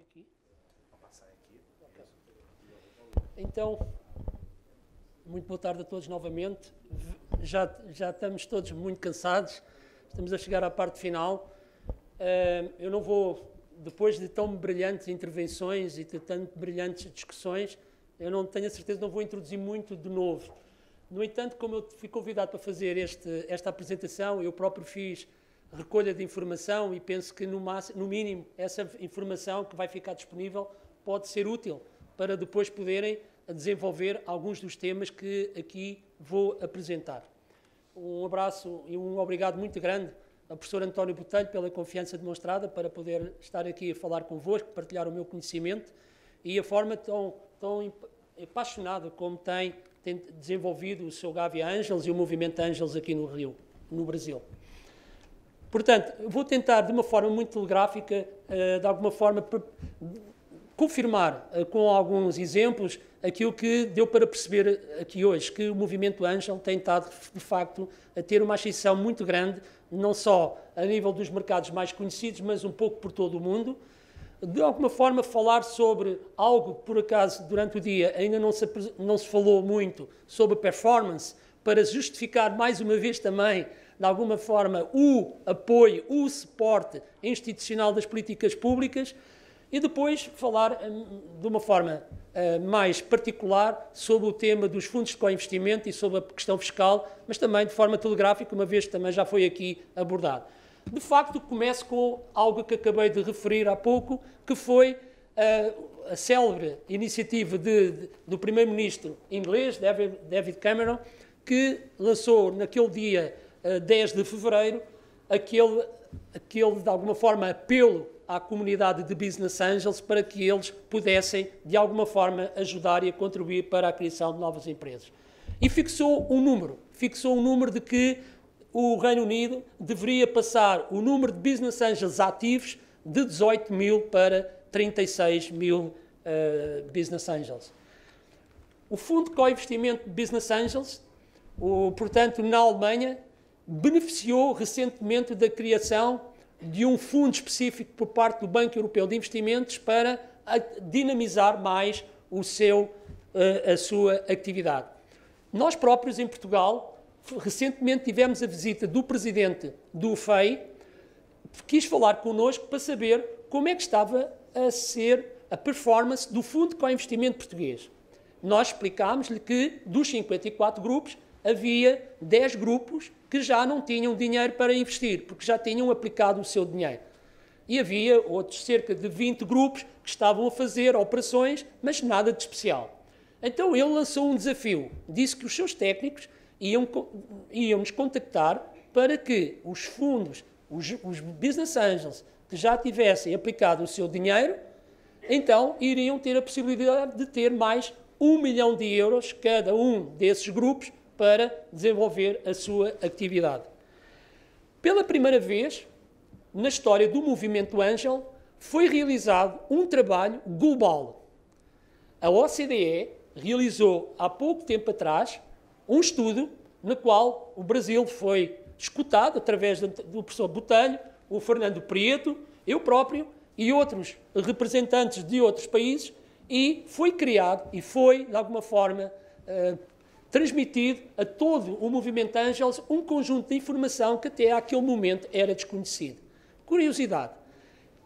aqui? Vou passar aqui. Okay. Então, muito boa tarde a todos novamente. Já estamos todos muito cansados, estamos a chegar à parte final. Eu não vou, depois de tão brilhantes intervenções e de tão brilhantes discussões, eu não tenho a certeza, não vou introduzir muito de novo. No entanto, como eu fui convidado para fazer esta apresentação, eu próprio fiz recolha de informação e penso que, no mínimo, essa informação que vai ficar disponível pode ser útil para depois poderem desenvolver alguns dos temas que aqui vou apresentar. Um abraço e um obrigado muito grande ao professor António Botelho pela confiança demonstrada para poder estar aqui a falar convosco, partilhar o meu conhecimento e a forma tão apaixonada como tem desenvolvido o seu Gavia Angels e o movimento Angels aqui no Rio, no Brasil. Portanto, vou tentar, de uma forma muito telegráfica, de alguma forma, confirmar com alguns exemplos aquilo que deu para perceber aqui hoje, que o movimento Angel tem estado, de facto, a ter uma ascensão muito grande, não só a nível dos mercados mais conhecidos, mas um pouco por todo o mundo. De alguma forma, falar sobre algo que, por acaso, durante o dia ainda não se falou muito, sobre performance, para justificar, mais uma vez também, de alguma forma, o apoio, o suporte institucional das políticas públicas e depois falar de uma forma mais particular sobre o tema dos fundos de co-investimento e sobre a questão fiscal, mas também de forma telegráfica, uma vez que também já foi aqui abordado. De facto, começo com algo que acabei de referir há pouco, que foi a célebre iniciativa do primeiro-ministro inglês, David Cameron, que lançou naquele dia 10 de fevereiro aquele, de alguma forma, apelo à comunidade de Business Angels para que eles pudessem, de alguma forma, ajudar e a contribuir para a criação de novas empresas. E fixou um número de que o Reino Unido deveria passar o número de Business Angels ativos de 18 mil para 36 mil Business Angels. O Fundo de Co-Investimento de Business Angels, portanto, na Alemanha, beneficiou recentemente da criação de um fundo específico por parte do Banco Europeu de Investimentos para dinamizar mais a sua atividade. Nós próprios, em Portugal, recentemente tivemos a visita do presidente do FEI, que quis falar connosco para saber como é que estava a ser a performance do Fundo de Co-Investimento português. Nós explicámos-lhe que, dos 54 grupos, havia 10 grupos que já não tinham dinheiro para investir, porque já tinham aplicado o seu dinheiro. E havia outros cerca de 20 grupos que estavam a fazer operações, mas nada de especial. Então ele lançou um desafio, disse que os seus técnicos iam nos contactar para que os fundos, os Business Angels, que já tivessem aplicado o seu dinheiro, então iriam ter a possibilidade de ter mais 1 milhão de euros cada um desses grupos para desenvolver a sua atividade. Pela primeira vez, na história do movimento Angel, foi realizado um trabalho global. A OCDE realizou, há pouco tempo atrás, um estudo no qual o Brasil foi escutado através do professor Botelho, o Fernando Prieto, eu próprio e outros representantes de outros países, e foi criado e foi, de alguma forma, transmitido a todo o movimento Angels um conjunto de informação que até àquele momento era desconhecido. Curiosidade,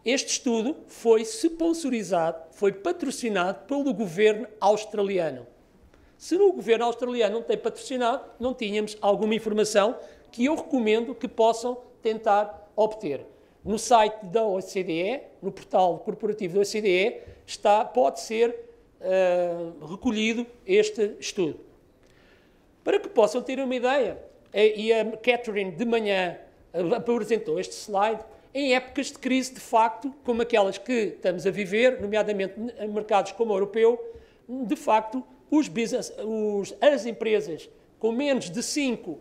este estudo foi sponsorizado, foi patrocinado pelo governo australiano. Se o governo australiano não tem patrocinado, não tínhamos alguma informação que eu recomendo que possam tentar obter. No site da OCDE, no portal corporativo da OCDE, pode ser recolhido este estudo. Para que possam ter uma ideia, e a Catherine de manhã apresentou este slide, em épocas de crise, de facto, como aquelas que estamos a viver, nomeadamente em mercados como o europeu, de facto, as empresas com menos de 5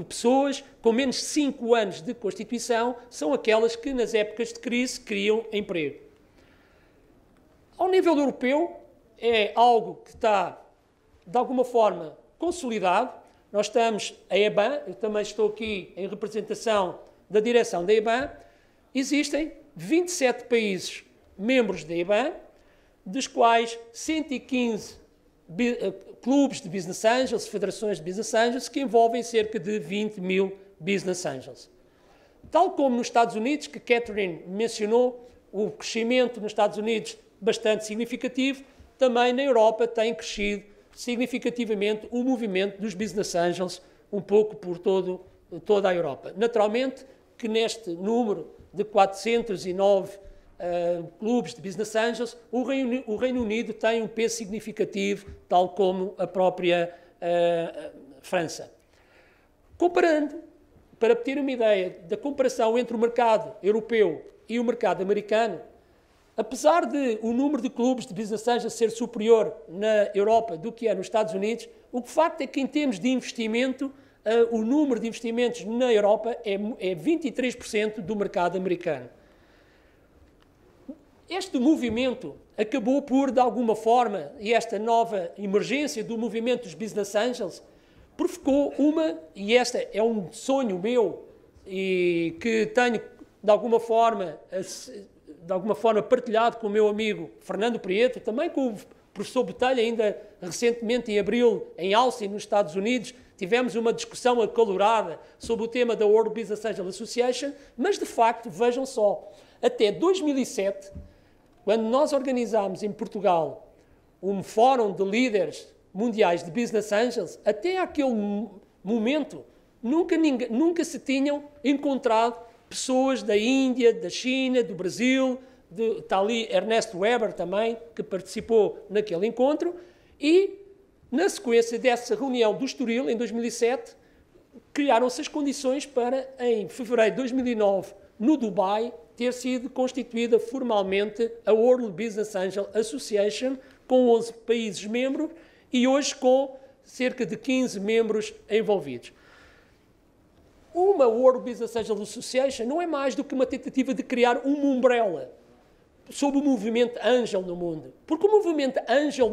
pessoas, com menos de 5 anos de constituição, são aquelas que, nas épocas de crise, criam emprego. Ao nível europeu, é algo que está, de alguma forma, consolidado. Nós temos a EBAN, eu também estou aqui em representação da direção da EBAN. Existem 27 países membros da IBAN, dos quais 115 clubes de Business Angels, federações de Business Angels, que envolvem cerca de 20 mil Business Angels. Tal como nos Estados Unidos, que Catherine mencionou, o crescimento nos Estados Unidos bastante significativo, também na Europa tem crescido significativamente o movimento dos Business Angels, um pouco por toda a Europa. Naturalmente que neste número de 409 clubes de Business Angels, o Reino Unido tem um peso significativo, tal como a própria França. Comparando, para ter uma ideia da comparação entre o mercado europeu e o mercado americano, apesar de o número de clubes de Business Angels ser superior na Europa do que é nos Estados Unidos, o facto é que em termos de investimento, o número de investimentos na Europa é 23% do mercado americano. Este movimento acabou por, de alguma forma, e esta nova emergência do movimento dos Business Angels, provocou e este é um sonho meu, e que tenho, de alguma forma partilhado com o meu amigo Fernando Prieto, também com o professor Botelho, ainda recentemente em abril, em Austin, nos Estados Unidos, tivemos uma discussão acalorada sobre o tema da World Business Angel Association, mas de facto, vejam só, até 2007, quando nós organizámos em Portugal um fórum de líderes mundiais de Business Angels, até aquele momento nunca se tinham encontrado pessoas da Índia, da China, do Brasil, está ali Ernesto Weber também, que participou naquele encontro, e na sequência dessa reunião do Estoril, em 2007, criaram-se as condições para, em fevereiro de 2009, no Dubai, ter sido constituída formalmente a World Business Angel Association, com 11 países membros, e hoje com cerca de 15 membros envolvidos. Uma World Business Angel Association não é mais do que uma tentativa de criar uma umbrella sobre o movimento Angel no mundo. Porque o movimento Angel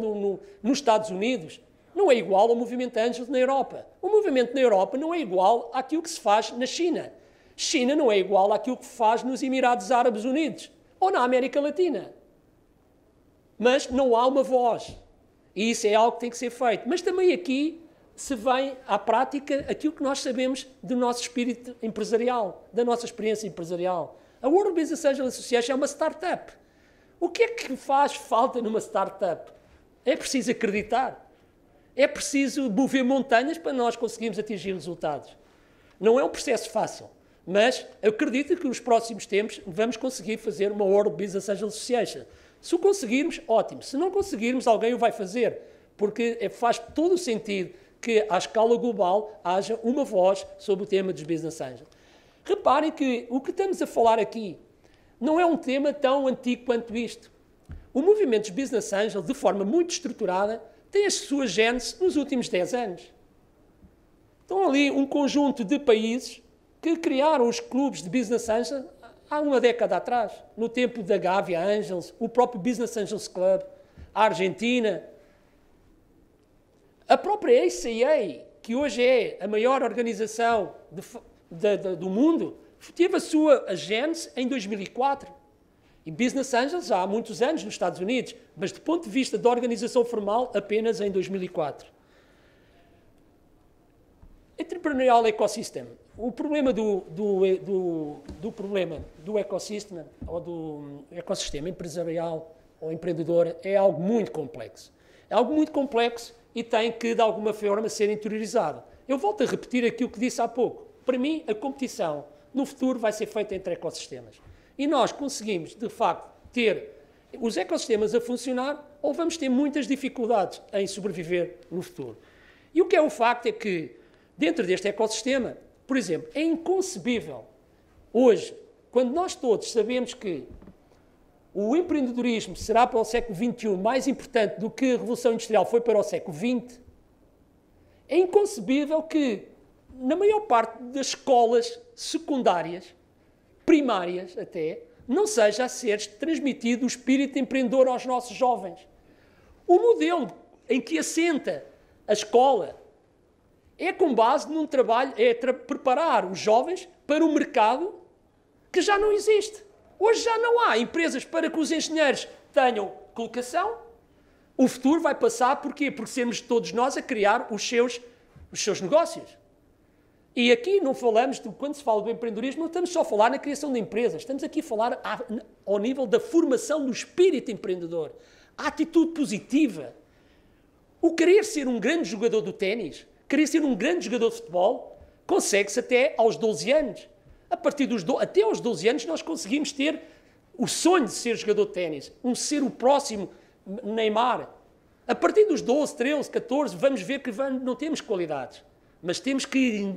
nos Estados Unidos não é igual ao movimento Angel na Europa. O movimento na Europa não é igual àquilo que se faz na China. China não é igual àquilo que faz nos Emirados Árabes Unidos ou na América Latina. Mas não há uma voz. E isso é algo que tem que ser feito. Mas também aqui se vem à prática aquilo que nós sabemos do nosso espírito empresarial, da nossa experiência empresarial. A World Business Angel Association é uma startup. O que é que faz falta numa startup? É preciso acreditar. É preciso mover montanhas para nós conseguirmos atingir resultados. Não é um processo fácil, mas eu acredito que nos próximos tempos vamos conseguir fazer uma World Business Angel Association. Se o conseguirmos, ótimo. Se não conseguirmos, alguém o vai fazer, porque faz todo o sentido que, à escala global, haja uma voz sobre o tema dos Business Angels. Reparem que o que estamos a falar aqui não é um tema tão antigo quanto isto. O movimento dos Business Angels, de forma muito estruturada, tem as suas gênesis nos últimos 10 anos. Estão ali um conjunto de países que criaram os clubes de Business Angels há uma década atrás, no tempo da Gavia Angels, o próprio Business Angels Club, a Argentina, a própria ACA, que hoje é a maior organização do mundo, teve a sua gênese em 2004. E Business Angels já há muitos anos nos Estados Unidos, mas do ponto de vista da organização formal, apenas em 2004. Entrepreneurial Ecosystem. O problema do ecossistema, ou do ecossistema empresarial ou empreendedor, é algo muito complexo. É algo muito complexo e tem que, de alguma forma, ser interiorizado. Eu volto a repetir aquilo que disse há pouco. Para mim, a competição no futuro vai ser feita entre ecossistemas. E nós conseguimos, de facto, ter os ecossistemas a funcionar ou vamos ter muitas dificuldades em sobreviver no futuro. E o que é o facto é que, dentro deste ecossistema, por exemplo, é inconcebível hoje, quando nós todos sabemos que o empreendedorismo será para o século XXI mais importante do que a Revolução Industrial foi para o século XX, é inconcebível que, na maior parte das escolas secundárias, primárias até, não seja a ser transmitido o espírito empreendedor aos nossos jovens. O modelo em que assenta a escola é com base num trabalho, preparar os jovens para um mercado que já não existe. Hoje já não há empresas para que os engenheiros tenham colocação. O futuro vai passar, porquê? Porque sermos todos nós a criar os seus negócios. E aqui não falamos, quando se fala do empreendedorismo, não estamos só a falar na criação de empresas, estamos aqui a falar ao nível da formação do espírito empreendedor, a atitude positiva. O querer ser um grande jogador do ténis, querer ser um grande jogador de futebol, consegue-se até aos 12 anos. Até aos 12 anos nós conseguimos ter o sonho de ser jogador de ténis, ser o próximo Neymar. A partir dos 12, 13, 14, vamos ver que não temos qualidades. Mas temos que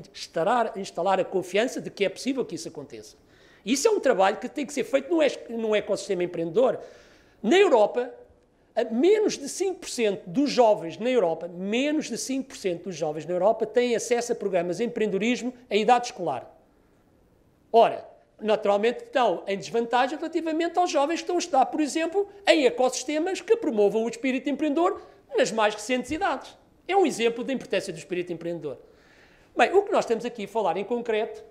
instalar a confiança de que é possível que isso aconteça. Isso é um trabalho que tem que ser feito no ecossistema empreendedor. Na Europa, menos de 5% dos jovens na Europa, têm acesso a programas de empreendedorismo em idade escolar. Ora, naturalmente estão em desvantagem relativamente aos jovens que estão a estudar, por exemplo, em ecossistemas que promovam o espírito empreendedor nas mais recentes idades. É um exemplo da importância do espírito empreendedor. Bem, o que nós estamos aqui a falar em concreto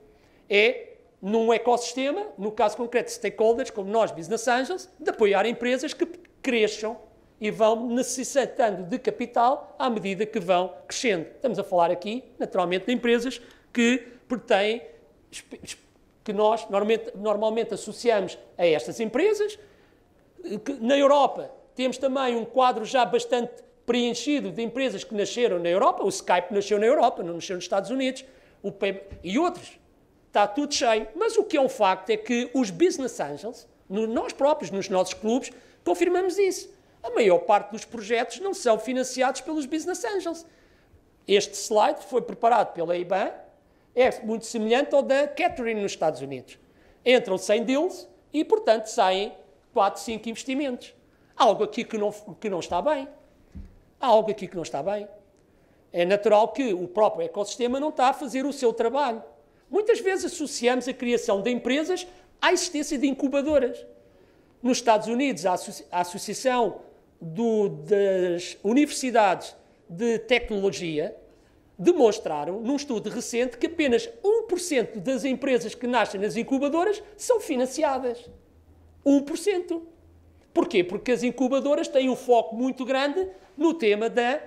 é, num ecossistema, no caso concreto de stakeholders, como nós, Business Angels, de apoiar empresas que cresçam e vão necessitando de capital à medida que vão crescendo. Estamos a falar aqui, naturalmente, de empresas que têm, que nós normalmente associamos a estas empresas. Na Europa temos também um quadro já bastante preenchido de empresas que nasceram na Europa. O Skype nasceu na Europa, não nasceu nos Estados Unidos, e outros. Está tudo cheio. Mas o que é um facto é que os Business Angels, nós próprios, nos nossos clubes, confirmamos isso. A maior parte dos projetos não são financiados pelos Business Angels. Este slide foi preparado pela IBAN, é muito semelhante ao da Catherine nos Estados Unidos. Entram 100 deals e, portanto, saem 4, 5 investimentos. Algo aqui que não está bem. Há algo aqui que não está bem. É natural que o próprio ecossistema não está a fazer o seu trabalho. Muitas vezes associamos a criação de empresas à existência de incubadoras. Nos Estados Unidos, a Associação das Universidades de Tecnologia demonstraram, num estudo recente, que apenas 1% das empresas que nascem nas incubadoras são financiadas. 1%. Porquê? Porque as incubadoras têm um foco muito grande no tema da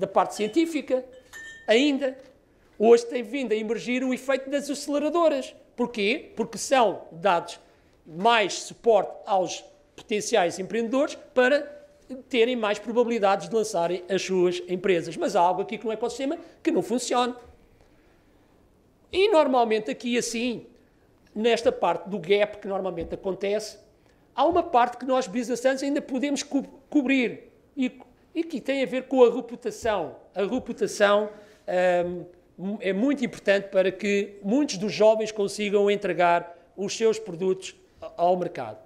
parte científica. Ainda. Hoje tem vindo a emergir o efeito das aceleradoras. Porquê? Porque são dados mais suporte aos potenciais empreendedores para terem mais probabilidades de lançarem as suas empresas. Mas há algo aqui no ecossistema que não funciona. E normalmente aqui assim, nesta parte do gap que normalmente acontece, há uma parte que nós, Business Angels, ainda podemos cobrir e que tem a ver com a reputação. A reputação é muito importante para que muitos dos jovens consigam entregar os seus produtos ao mercado.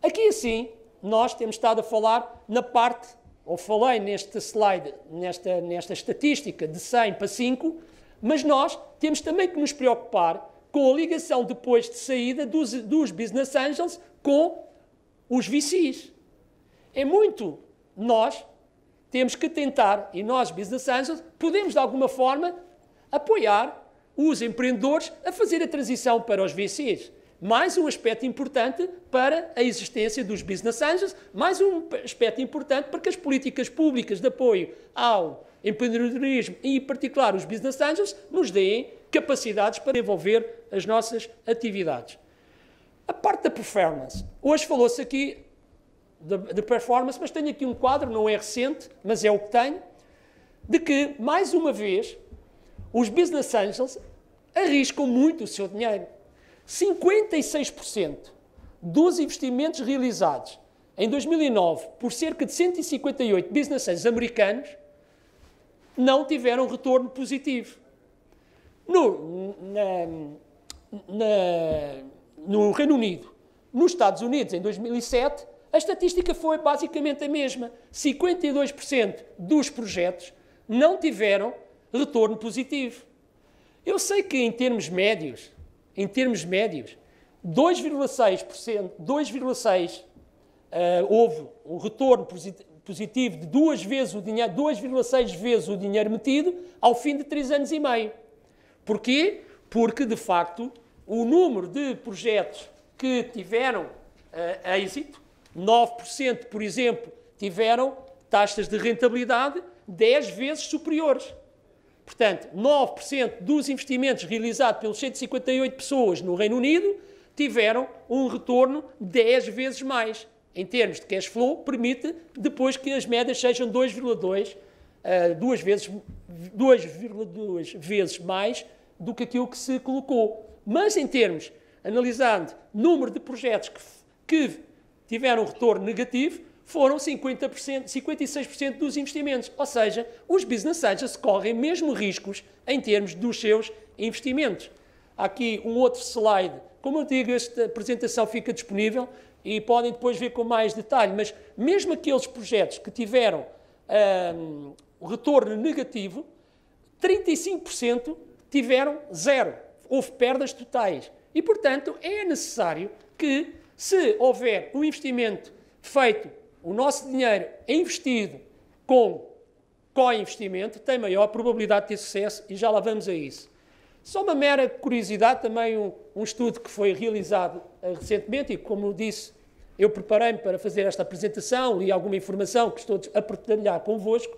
Aqui assim, nós temos estado a falar na parte, ou falei neste slide, nesta estatística de 100 para 5, mas nós temos também que nos preocupar com a ligação depois de saída dos Business Angels com os VCs. É muito. Nós temos que tentar, e nós, Business Angels, podemos de alguma forma apoiar os empreendedores a fazer a transição para os VCs. Mais um aspecto importante para a existência dos Business Angels, mais um aspecto importante para que as políticas públicas de apoio ao empreendedorismo e, em particular, os Business Angels, nos deem capacidades para desenvolver as nossas atividades. A parte da performance. Hoje falou-se aqui de performance, mas tenho aqui um quadro, não é recente, mas é o que tenho, de que, mais uma vez, os Business Angels arriscam muito o seu dinheiro. 56% dos investimentos realizados em 2009 por cerca de 158 business angels americanos não tiveram retorno positivo. No Reino Unido, nos Estados Unidos, em 2007, a estatística foi basicamente a mesma. 52% dos projetos não tiveram retorno positivo. Eu sei que em termos médios, 2,6% houve um retorno positivo de 2,6 vezes o dinheiro metido ao fim de 3 anos e meio. Porquê? Porque, de facto, o número de projetos que tiveram êxito, 9%, por exemplo, tiveram taxas de rentabilidade 10 vezes superiores. Portanto, 9% dos investimentos realizados pelos 158 pessoas no Reino Unido tiveram um retorno 10 vezes mais. Em termos de cash flow, permite depois que as médias sejam 2,2 vezes mais do que aquilo que se colocou. Mas em termos, analisando número de projetos que tiveram retorno negativo, foram 56% dos investimentos. Ou seja, os business angels correm mesmo riscos em termos dos seus investimentos. Há aqui um outro slide. Como eu digo, esta apresentação fica disponível e podem depois ver com mais detalhe, mas mesmo aqueles projetos que tiveram retorno negativo, 35% tiveram zero. Houve perdas totais. E, portanto, é necessário que, se houver um investimento feito, o nosso dinheiro é investido com co-investimento, tem maior probabilidade de ter sucesso e já lá vamos a isso. Só uma mera curiosidade, também um estudo que foi realizado recentemente e, como disse, eu preparei-me para fazer esta apresentação, li alguma informação que estou a partilhar convosco.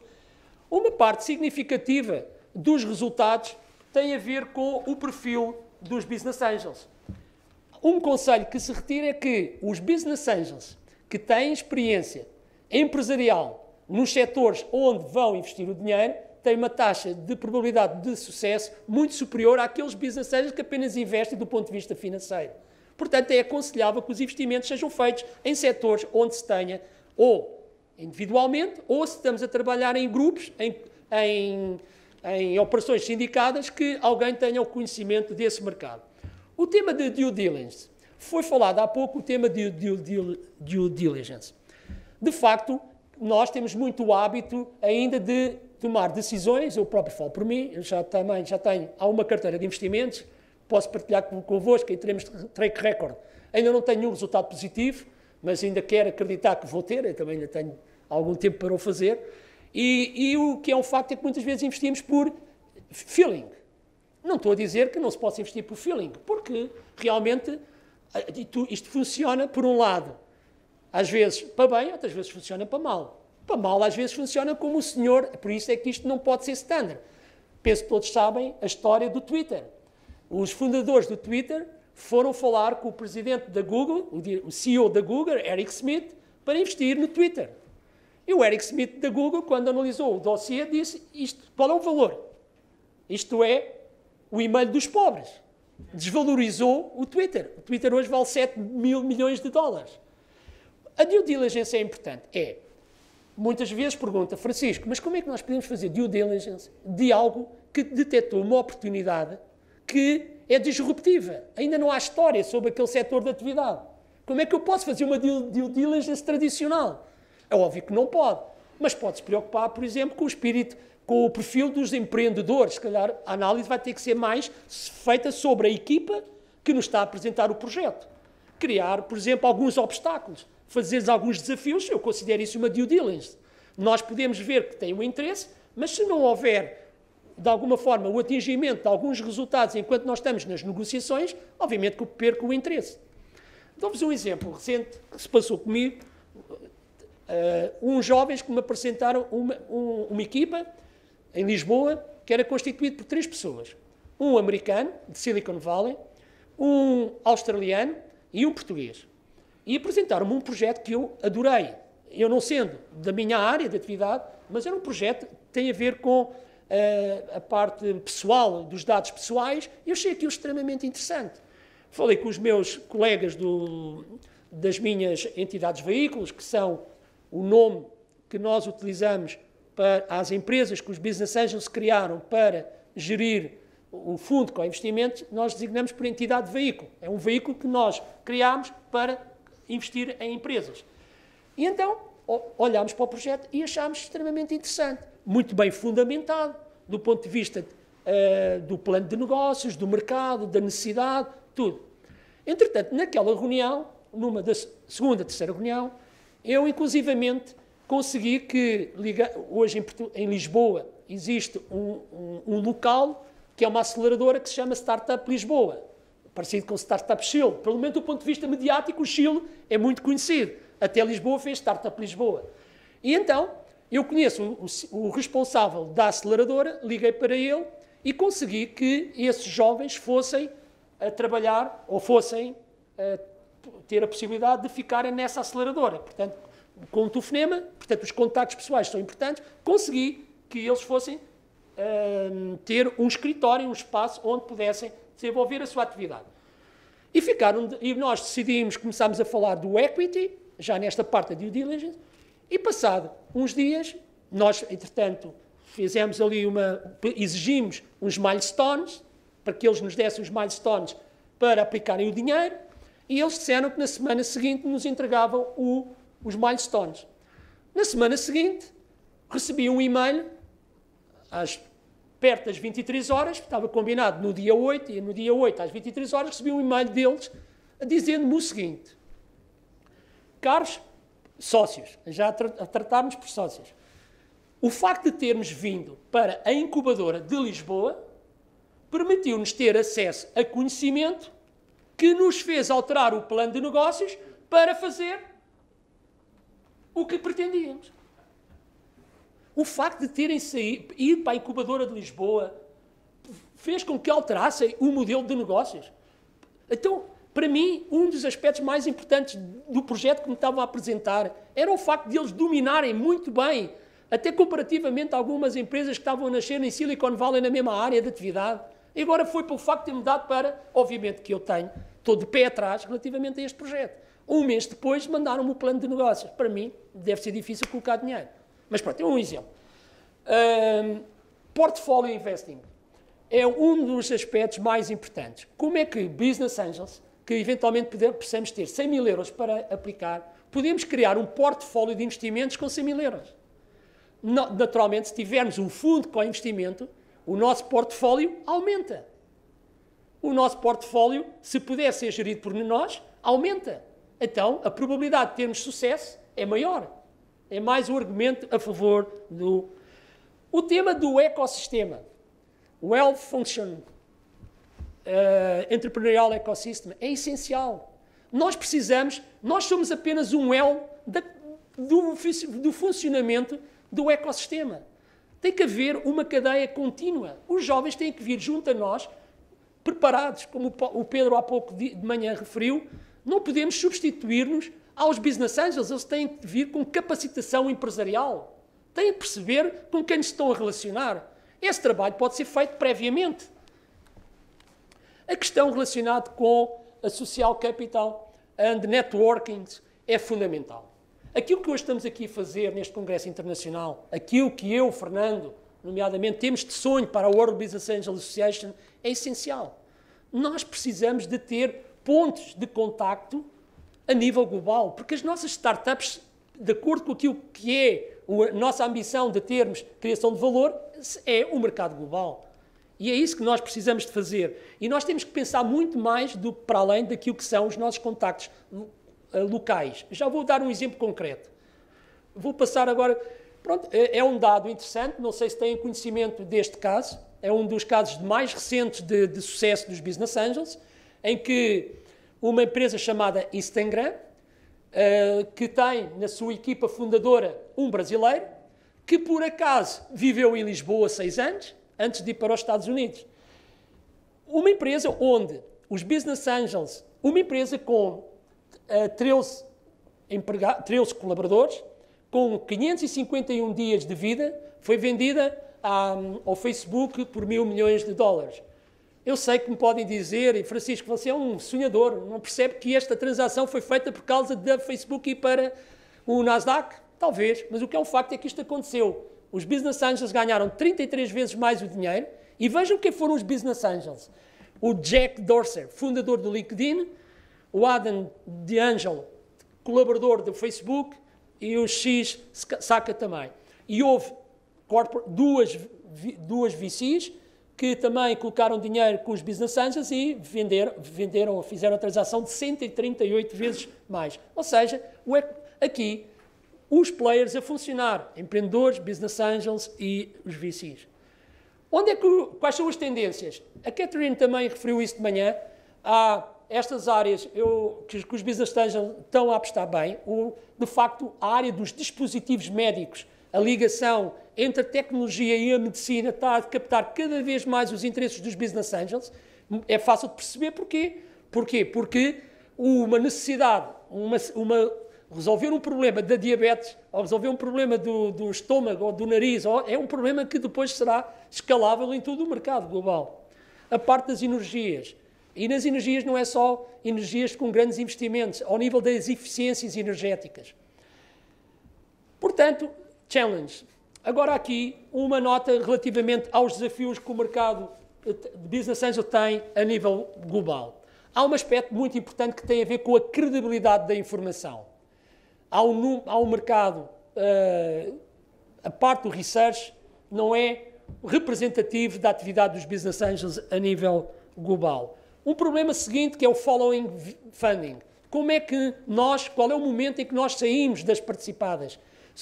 Uma parte significativa dos resultados tem a ver com o perfil dos business angels. Um conselho que se retira é que os business angels que têm experiência empresarial nos setores onde vão investir o dinheiro têm uma taxa de probabilidade de sucesso muito superior àqueles business angels que apenas investem do ponto de vista financeiro. Portanto, é aconselhável que os investimentos sejam feitos em setores onde se tenha, ou individualmente, ou se estamos a trabalhar em grupos, em operações sindicadas, que alguém tenha o conhecimento desse mercado. O tema de due diligence. Foi falado há pouco o tema de due diligence. De facto, nós temos muito o hábito ainda de tomar decisões, eu próprio falo por mim, eu já tenho uma carteira de investimentos, posso partilhar convosco em termos de track record. Ainda não tenho nenhum resultado positivo, mas ainda quero acreditar que vou ter, eu também ainda tenho algum tempo para o fazer. E o que é um facto é que muitas vezes investimos por feeling. Não estou a dizer que não se possa investir por feeling, porque realmente isto funciona por um lado, às vezes para bem, outras vezes funciona para mal. Para mal, às vezes funciona como o senhor, por isso é que isto não pode ser standard. Penso que todos sabem a história do Twitter. Os fundadores do Twitter foram falar com o presidente da Google, o CEO da Google, Eric Schmidt, para investir no Twitter. E o Eric Schmidt da Google, quando analisou o dossiê, disse qual é o valor? Isto é o e-mail dos pobres. Desvalorizou o Twitter. O Twitter hoje vale 7 mil milhões de dólares. A due diligence é importante. Muitas vezes pergunta, Francisco, mas como é que nós podemos fazer due diligence de algo que detectou uma oportunidade que é disruptiva? Ainda não há história sobre aquele setor de atividade. Como é que eu posso fazer uma due diligence tradicional? É óbvio que não pode, mas pode-se preocupar, por exemplo, com o espírito, com o perfil dos empreendedores. Se calhar a análise vai ter que ser mais feita sobre a equipa que nos está a apresentar o projeto. Criar, por exemplo, alguns obstáculos, fazer alguns desafios, eu considero isso uma due diligence. Nós podemos ver que tem um interesse, mas se não houver, de alguma forma, o atingimento de alguns resultados enquanto nós estamos nas negociações, obviamente que eu perco o interesse. Dou-vos um exemplo recente que se passou comigo. Uns jovens que me apresentaram uma equipa em Lisboa que era constituída por 3 pessoas. Um americano, de Silicon Valley, um australiano e um português. E apresentaram-me um projeto que eu adorei. Eu não sendo da minha área de atividade, mas era um projeto que tem a ver com a parte pessoal, dos dados pessoais, e eu achei aquilo extremamente interessante. Falei com os meus colegas das minhas entidades veículos, que são o nome que nós utilizamos para as empresas que os business angels criaram para gerir o fundo com investimentos, nós designamos por entidade de veículo. É um veículo que nós criámos para investir em empresas. E então olhámos para o projeto e achámos extremamente interessante, muito bem fundamentado, do ponto de vista do plano de negócios, do mercado, da necessidade, tudo. Entretanto, naquela reunião, numa da segunda, terceira reunião, eu, inclusivamente, consegui que, hoje em Lisboa, existe um local que é uma aceleradora que se chama Startup Lisboa. parecido com o Startup Chile. Pelo menos do ponto de vista mediático, o Chile é muito conhecido. Até Lisboa fez Startup Lisboa. E então, eu conheço o responsável da aceleradora, liguei para ele e consegui que esses jovens fossem a trabalhar ou fossem a ter a possibilidade de ficarem nessa aceleradora. Portanto, com um telefonema, portanto, os contactos pessoais são importantes, consegui que eles fossem ter um escritório, um espaço onde pudessem desenvolver a sua atividade. E nós decidimos, começámos a falar do equity, já nesta parte da due diligence, e passado uns dias, nós, entretanto, fizemos ali exigimos uns milestones, para que eles nos dessem os milestones para aplicarem o dinheiro, e eles disseram que na semana seguinte nos entregavam os milestones. Na semana seguinte, recebi um e-mail, perto das 23 horas, estava combinado no dia 8, e no dia 8 às 23 horas recebi um e-mail deles dizendo-me o seguinte: caros sócios, já a tratar-nos por sócios, o facto de termos vindo para a incubadora de Lisboa permitiu-nos ter acesso a conhecimento que nos fez alterar o plano de negócios para fazer o que pretendíamos. O facto de terem ido para a incubadora de Lisboa fez com que alterassem o modelo de negócios. Então, para mim, um dos aspectos mais importantes do projeto que me estavam a apresentar era o facto de eles dominarem muito bem, até comparativamente a algumas empresas que estavam a nascer em Silicon Valley na mesma área de atividade. E agora foi pelo facto de ter mudado para, obviamente que eu estou de pé atrás relativamente a este projeto. Um mês depois mandaram-me o plano de negócios. Para mim, deve ser difícil colocar dinheiro. Mas pronto, é um exemplo. Portfolio Investing é um dos aspectos mais importantes. Como é que Business Angels, que eventualmente possamos ter 100 mil euros para aplicar, podemos criar um portfólio de investimentos com 100 mil euros? Naturalmente, se tivermos um fundo com investimento, o nosso portfólio aumenta. O nosso portfólio, se puder ser gerido por nós, aumenta. Então, a probabilidade de termos sucesso é maior. É mais um argumento a favor do... O tema do ecossistema, Wealth Function, Entrepreneurial Ecosystem, é essencial. Nós somos apenas um elo do funcionamento do ecossistema. Tem que haver uma cadeia contínua. Os jovens têm que vir junto a nós, preparados, como o Pedro há pouco de manhã referiu. Não podemos substituir-nos aos business angels. Eles têm que vir com capacitação empresarial. Têm que perceber com quem se estão a relacionar. Esse trabalho pode ser feito previamente. A questão relacionada com a social capital and networking é fundamental. Aquilo que hoje estamos aqui a fazer neste Congresso Internacional, aquilo que eu, Fernando, nomeadamente, temos de sonho para a World Business Angel Association, é essencial. Nós precisamos de ter pontos de contacto a nível global, porque as nossas startups, de acordo com aquilo que é a nossa ambição de termos criação de valor, é o mercado global. E é isso que nós precisamos de fazer. E nós temos que pensar muito mais para além daquilo que são os nossos contactos locais. Já vou dar um exemplo concreto. Vou passar agora... Pronto, é um dado interessante, não sei se têm conhecimento deste caso, é um dos casos mais recentes de sucesso dos Business Angels, em que uma empresa chamada Instagram, que tem na sua equipa fundadora um brasileiro, que por acaso viveu em Lisboa 6 anos, antes de ir para os Estados Unidos. Uma empresa onde os Business Angels, uma empresa com 13 colaboradores, com 551 dias de vida, foi vendida ao Facebook por $1.000 milhões. Eu sei que me podem dizer, Francisco, você é um sonhador, não percebe que esta transação foi feita por causa da Facebook e para o Nasdaq? Talvez, mas o que é um facto é que isto aconteceu. Os Business Angels ganharam 33 vezes mais o dinheiro e vejam quem foram os Business Angels. O Jack Dorsey, fundador do LinkedIn, o Adam DeAngelo, colaborador do Facebook, e o X Saka também. E houve duas VCs que também colocaram dinheiro com os Business Angels e fizeram a transação de 138 vezes mais. Ou seja, aqui, os players a funcionar, empreendedores, Business Angels e os VCs. Quais são as tendências? A Catherine também referiu isso de manhã. há estas áreas que os business angels estão a apostar bem. De facto, a área dos dispositivos médicos, a ligação entre a tecnologia e a medicina está a captar cada vez mais os interesses dos business angels. É fácil de perceber porquê. Porquê? Porque uma necessidade, resolver um problema da diabetes, ou resolver um problema do estômago ou do nariz, é um problema que depois será escalável em todo o mercado global. A parte das energias. E nas energias não é só energias com grandes investimentos, ao nível das eficiências energéticas. Portanto, challenge. Agora aqui uma nota relativamente aos desafios que o mercado de Business Angel tem a nível global. Há um aspecto muito importante que tem a ver com a credibilidade da informação. Há um mercado, a parte do research não é representativo da atividade dos Business Angels a nível global. Um problema seguinte que é o following funding. Qual é o momento em que nós saímos das participadas?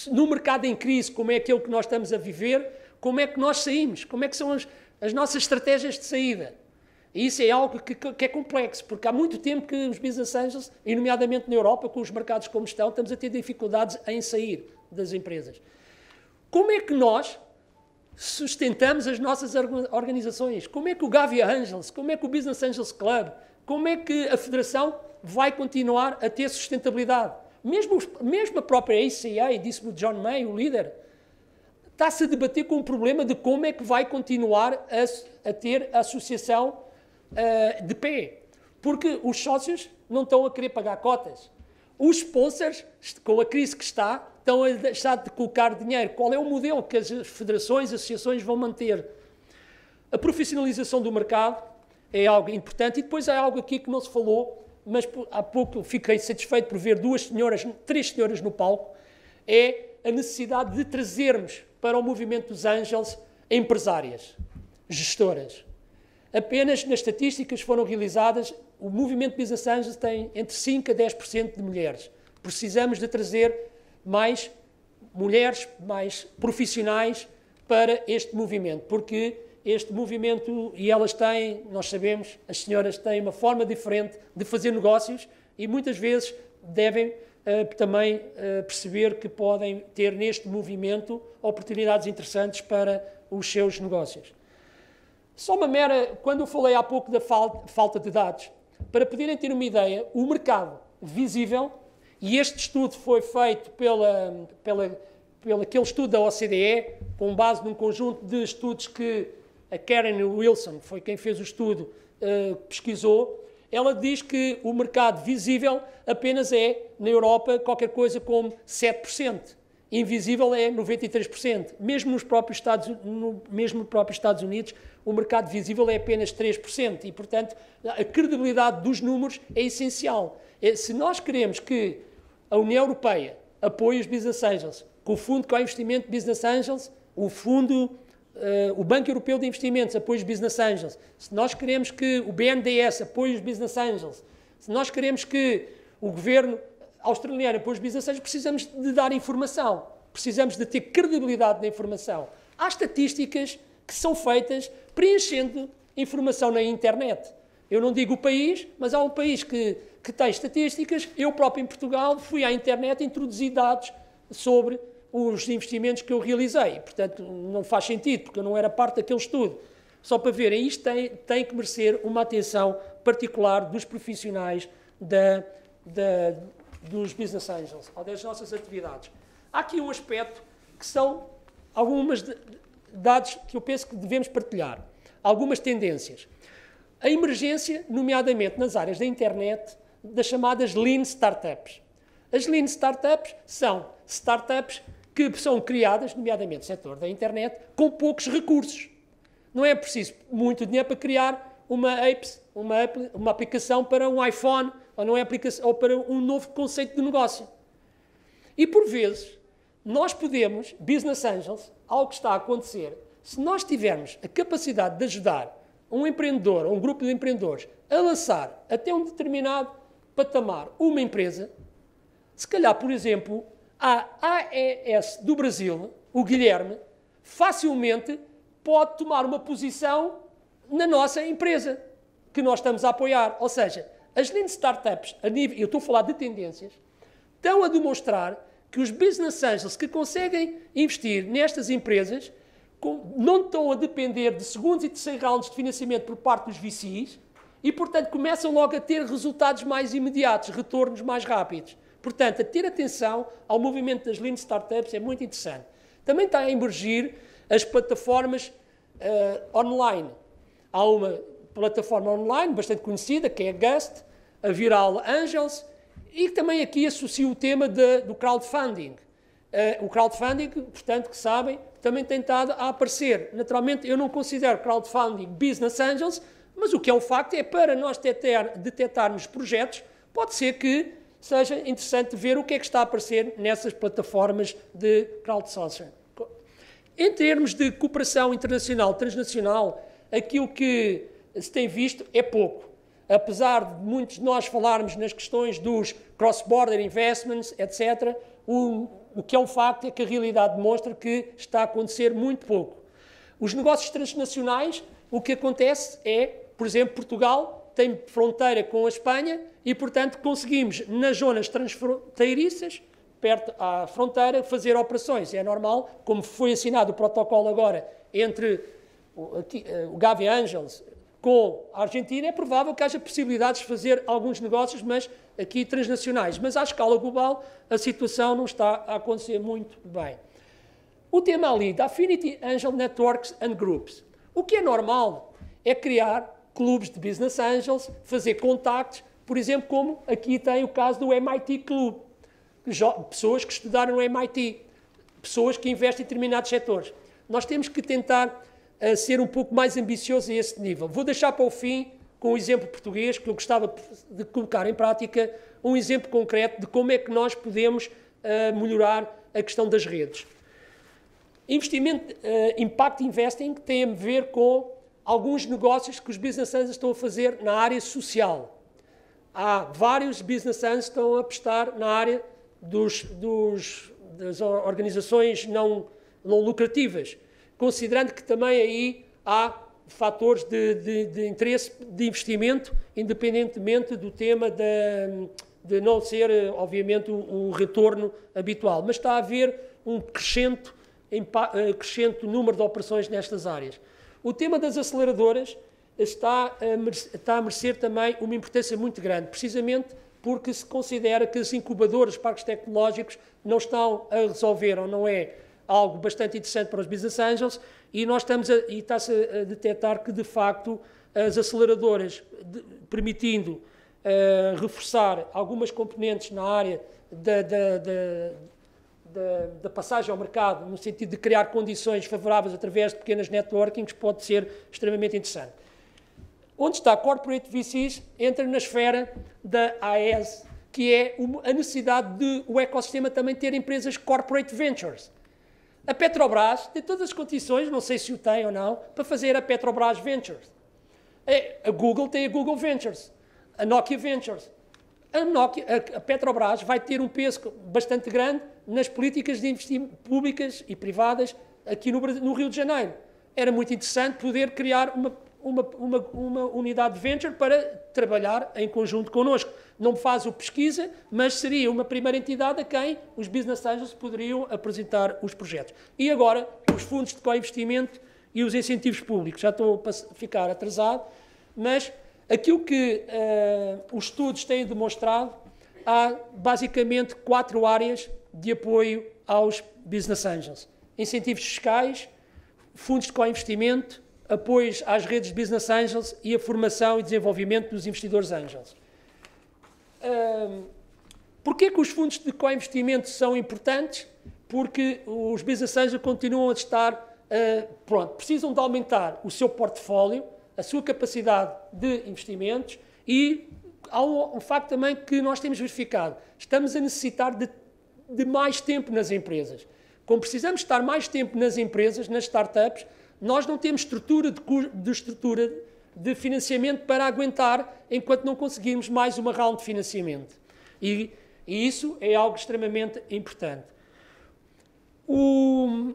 No mercado em crise, como é aquele que nós estamos a viver, como é que nós saímos? Como é que são as nossas estratégias de saída? E isso é algo que é complexo, porque há muito tempo que os Business Angels, e nomeadamente na Europa, com os mercados como estão, estamos a ter dificuldades em sair das empresas. Como é que nós sustentamos as nossas organizações? Como é que o Gavia Angels, como é que o Business Angels Club, como é que a Federação vai continuar a ter sustentabilidade? Mesmo a própria ACA, disse-me o John May, o líder, está-se a debater com o problema de como é que vai continuar a ter a associação de pé. Porque os sócios não estão a querer pagar cotas. Os sponsors, com a crise que estão a deixar de colocar dinheiro. Qual é o modelo que as federações, associações vão manter? A profissionalização do mercado é algo importante. E depois há algo aqui que não se falou, mas há pouco fiquei satisfeito por ver três senhoras no palco, é a necessidade de trazermos para o movimento dos Angels empresárias, gestoras. Apenas nas estatísticas foram realizadas, o movimento Business Angels tem entre 5% a 10% de mulheres. Precisamos de trazer mais mulheres, mais profissionais para este movimento, porque este movimento, e elas têm, nós sabemos, as senhoras têm uma forma diferente de fazer negócios e muitas vezes devem também perceber que podem ter neste movimento oportunidades interessantes para os seus negócios. Só quando eu falei há pouco da falta de dados, para poderem ter uma ideia, o mercado visível, e este estudo foi feito aquele estudo da OCDE, com base num conjunto de estudos que a Karen Wilson, foi quem fez o estudo, pesquisou. Ela diz que o mercado visível apenas é, na Europa, qualquer coisa como 7%. Invisível é 93%. Mesmo nos próprios Estados Unidos, o mercado visível é apenas 3%. E, portanto, a credibilidade dos números é essencial. Se nós queremos que a União Europeia apoie os Business Angels, com o Fundo de Investimento de Business Angels, o Banco Europeu de Investimentos apoie os Business Angels, se nós queremos que o BNDES apoie os Business Angels, se nós queremos que o governo australiano apoie os Business Angels, precisamos de dar informação, precisamos de ter credibilidade na informação. Há estatísticas que são feitas preenchendo informação na internet. Eu não digo o país, mas há um país que tem estatísticas. Eu próprio em Portugal fui à internet introduzir dados sobre os investimentos que eu realizei. Portanto, não faz sentido, porque eu não era parte daquele estudo. Só para verem, isto tem que merecer uma atenção particular dos profissionais dos Business Angels, ou das nossas atividades. Há aqui um aspecto que são algumas dados que eu penso que devemos partilhar. Algumas tendências. A emergência, nomeadamente nas áreas da internet, das chamadas Lean Startups. As Lean Startups são startups que são criadas, nomeadamente no setor da internet, com poucos recursos. Não é preciso muito dinheiro para criar uma aplicação para um iPhone ou para um novo conceito de negócio. E, por vezes, nós podemos, Business Angels, algo que está a acontecer, se nós tivermos a capacidade de ajudar um empreendedor ou um grupo de empreendedores a lançar até um determinado patamar uma empresa, se calhar, por exemplo, a AES do Brasil, o Guilherme, facilmente pode tomar uma posição na nossa empresa, que nós estamos a apoiar. Ou seja, as Lean Startups, eu estou a falar de tendências, estão a demonstrar que os business angels que conseguem investir nestas empresas não estão a depender de segundos e terceiros rounds de financiamento por parte dos VCs e, portanto, começam logo a ter resultados mais imediatos, retornos mais rápidos. Portanto, a ter atenção ao movimento das Lean Startups é muito interessante. Também está a emergir as plataformas online. Há uma plataforma online bastante conhecida, que é a Gust, a Viral Angels, e também aqui associo o tema do crowdfunding. O crowdfunding, portanto, que sabem, também tem estado a aparecer. Naturalmente, eu não considero crowdfunding business angels, mas o que é um facto é, para nós detectarmos projetos, pode ser que seja interessante ver o que é que está a aparecer nessas plataformas de crowdsourcing. Em termos de cooperação internacional, transnacional, aquilo que se tem visto é pouco. Apesar de muitos de nós falarmos nas questões dos cross-border investments, etc., o que é um facto é que a realidade demonstra que está a acontecer muito pouco. Os negócios transnacionais, o que acontece é, por exemplo, Portugal tem fronteira com a Espanha e, portanto, conseguimos, nas zonas transfronteiriças, perto à fronteira, fazer operações. É normal, como foi assinado o protocolo agora entre o Gavi Angels com a Argentina, é provável que haja possibilidades de fazer alguns negócios, mas aqui transnacionais. Mas à escala global, a situação não está a acontecer muito bem. O tema ali da Affinity Angel Networks and Groups. O que é normal é criar clubes de Business Angels, fazer contactos, por exemplo, como aqui tem o caso do MIT Club. Pessoas que estudaram no MIT, pessoas que investem em determinados setores. Nós temos que tentar ser um pouco mais ambiciosos a esse nível. Vou deixar para o fim, com um exemplo português, que eu gostava de colocar em prática, um exemplo concreto de como é que nós podemos melhorar a questão das redes. Impact Investing tem a ver com alguns negócios que os business angels estão a fazer na área social. Há vários business angels que estão a apostar na área das organizações não lucrativas, considerando que também aí há fatores de interesse de investimento, independentemente do tema de não ser, obviamente, o retorno habitual. Mas está a haver um crescente número de operações nestas áreas. O tema das aceleradoras está a merecer também uma importância muito grande, precisamente porque se considera que as incubadoras, parques tecnológicos, não estão a resolver, ou não é algo bastante interessante para os business angels, e está-se a detectar que, de facto, as aceleradoras, permitindo reforçar algumas componentes na área da passagem ao mercado, no sentido de criar condições favoráveis através de pequenas networkings, pode ser extremamente interessante. Onde está Corporate VCs, entra na esfera da AES, que é a necessidade de o ecossistema também ter empresas Corporate Ventures. A Petrobras tem todas as condições, não sei se o tem ou não, para fazer a Petrobras Ventures. A Google tem a Google Ventures, a Nokia Ventures. A Petrobras vai ter um peso bastante grande nas políticas de investimento públicas e privadas aqui no Rio de Janeiro. Era muito interessante poder criar uma unidade de venture para trabalhar em conjunto connosco. Não faz o pesquisa, mas seria uma primeira entidade a quem os business angels poderiam apresentar os projetos. E agora, os fundos de co-investimento e os incentivos públicos. Já estou a ficar atrasado, mas aquilo que os estudos têm demonstrado, há basicamente 4 áreas de apoio aos business angels. Incentivos fiscais, fundos de co-investimento, apoios às redes de business angels e a formação e desenvolvimento dos investidores angels. Porquê que os fundos de co-investimento são importantes? Porque os business angels continuam a estar, precisam de aumentar o seu portfólio, a sua capacidade de investimentos e há um facto também que nós temos verificado. Estamos a necessitar de mais tempo nas empresas. Como precisamos estar mais tempo nas empresas, nas startups, nós não temos estrutura de financiamento para aguentar enquanto não conseguirmos mais uma round de financiamento. E isso é algo extremamente importante. Um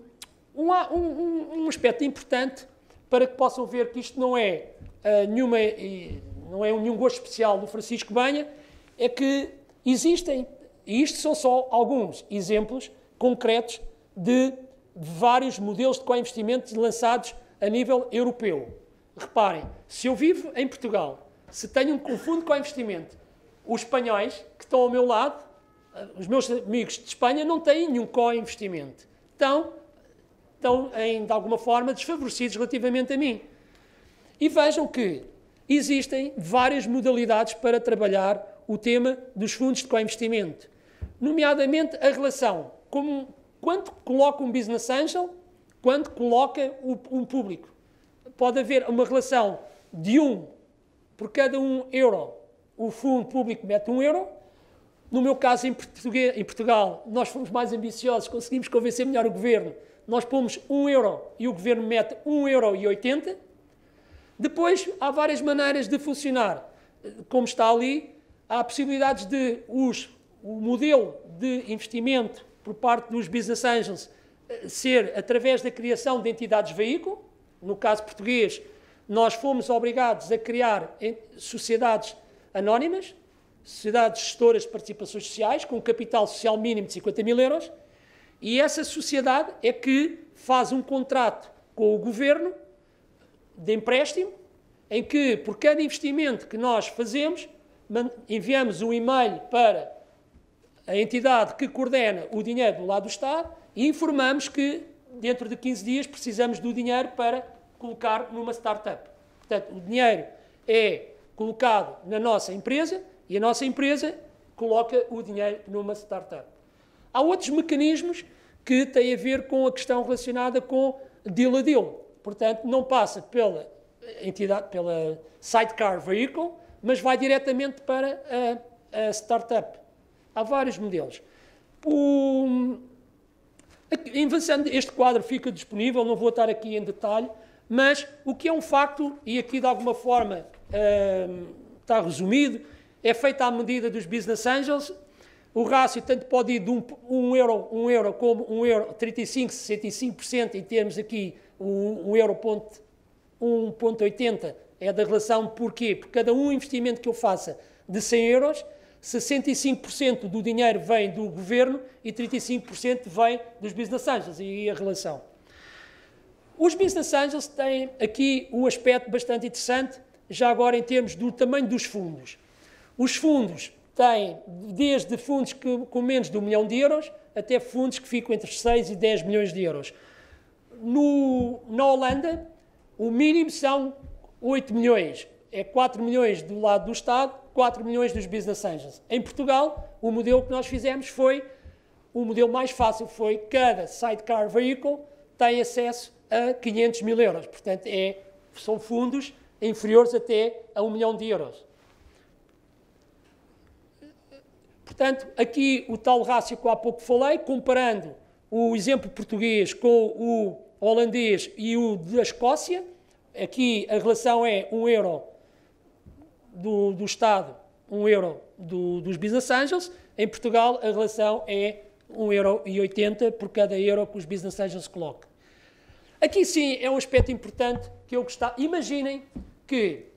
aspecto importante para que possam ver que isto não é não é nenhum gosto especial do Francisco Banha, é que existem, e isto são só alguns exemplos concretos de vários modelos de co-investimento lançados a nível europeu. Reparem, se eu vivo em Portugal, se tenho um fundo de co-investimento, os espanhóis que estão ao meu lado, os meus amigos de Espanha, não têm nenhum co-investimento. Estão de alguma forma, desfavorecidos relativamente a mim. E vejam que existem várias modalidades para trabalhar o tema dos fundos de co-investimento, nomeadamente a relação, quando coloca um business angel, quando coloca um público. Pode haver uma relação de por cada €1, o fundo público mete €1. No meu caso, em Portugal, nós fomos mais ambiciosos, conseguimos convencer melhor o governo. Nós pomos €1 e o governo mete €1,80. Depois, há várias maneiras de funcionar. Como está ali, há possibilidades de o modelo de investimento por parte dos business angels ser através da criação de entidades veículo. No caso português, nós fomos obrigados a criar sociedades anónimas, sociedades gestoras de participações sociais, com um capital social mínimo de €50.000, e essa sociedade é que faz um contrato com o governo de empréstimo, em que, por cada investimento que nós fazemos, enviamos um e-mail para a entidade que coordena o dinheiro do lado do Estado e informamos que, dentro de 15 dias, precisamos do dinheiro para colocar numa startup. Portanto, o dinheiro é colocado na nossa empresa e a nossa empresa coloca o dinheiro numa startup. Há outros mecanismos que têm a ver com a questão relacionada com deal a deal. Portanto, não passa pela entidade, pela sidecar vehicle, mas vai diretamente para a startup. Há vários modelos. Avançando, este quadro fica disponível, não vou estar aqui em detalhe, mas o que é um facto, e aqui de alguma forma está resumido, é feita à medida dos business angels. O rácio tanto pode ir de um euro como €1,35, 65% em termos aqui, €1,80 é da relação. Porquê? Porque cada investimento que eu faça de €100, 65% do dinheiro vem do governo e 35% vem dos business angels, e a relação. Os business angels têm aqui um aspecto bastante interessante, já agora em termos do tamanho dos fundos. Os fundos têm desde fundos com menos de €1 milhão até fundos que ficam entre 6 e 10 milhões de euros. Na Holanda, o mínimo são 8 milhões, é 4 milhões do lado do Estado, 4 milhões dos business angels. Em Portugal, o modelo que nós fizemos foi, o modelo mais fácil foi cada sidecar vehicle tem acesso a 500 mil euros. Portanto, são fundos inferiores até a €1 milhão. Portanto, aqui o tal rácio que há pouco falei, comparando o exemplo português com o holandês e o da Escócia, aqui a relação é €1 do Estado, €1 dos business angels. Em Portugal, a relação é €1,80 por cada euro que os business angels colocam. Aqui sim é um aspecto importante que eu gostava. Imaginem que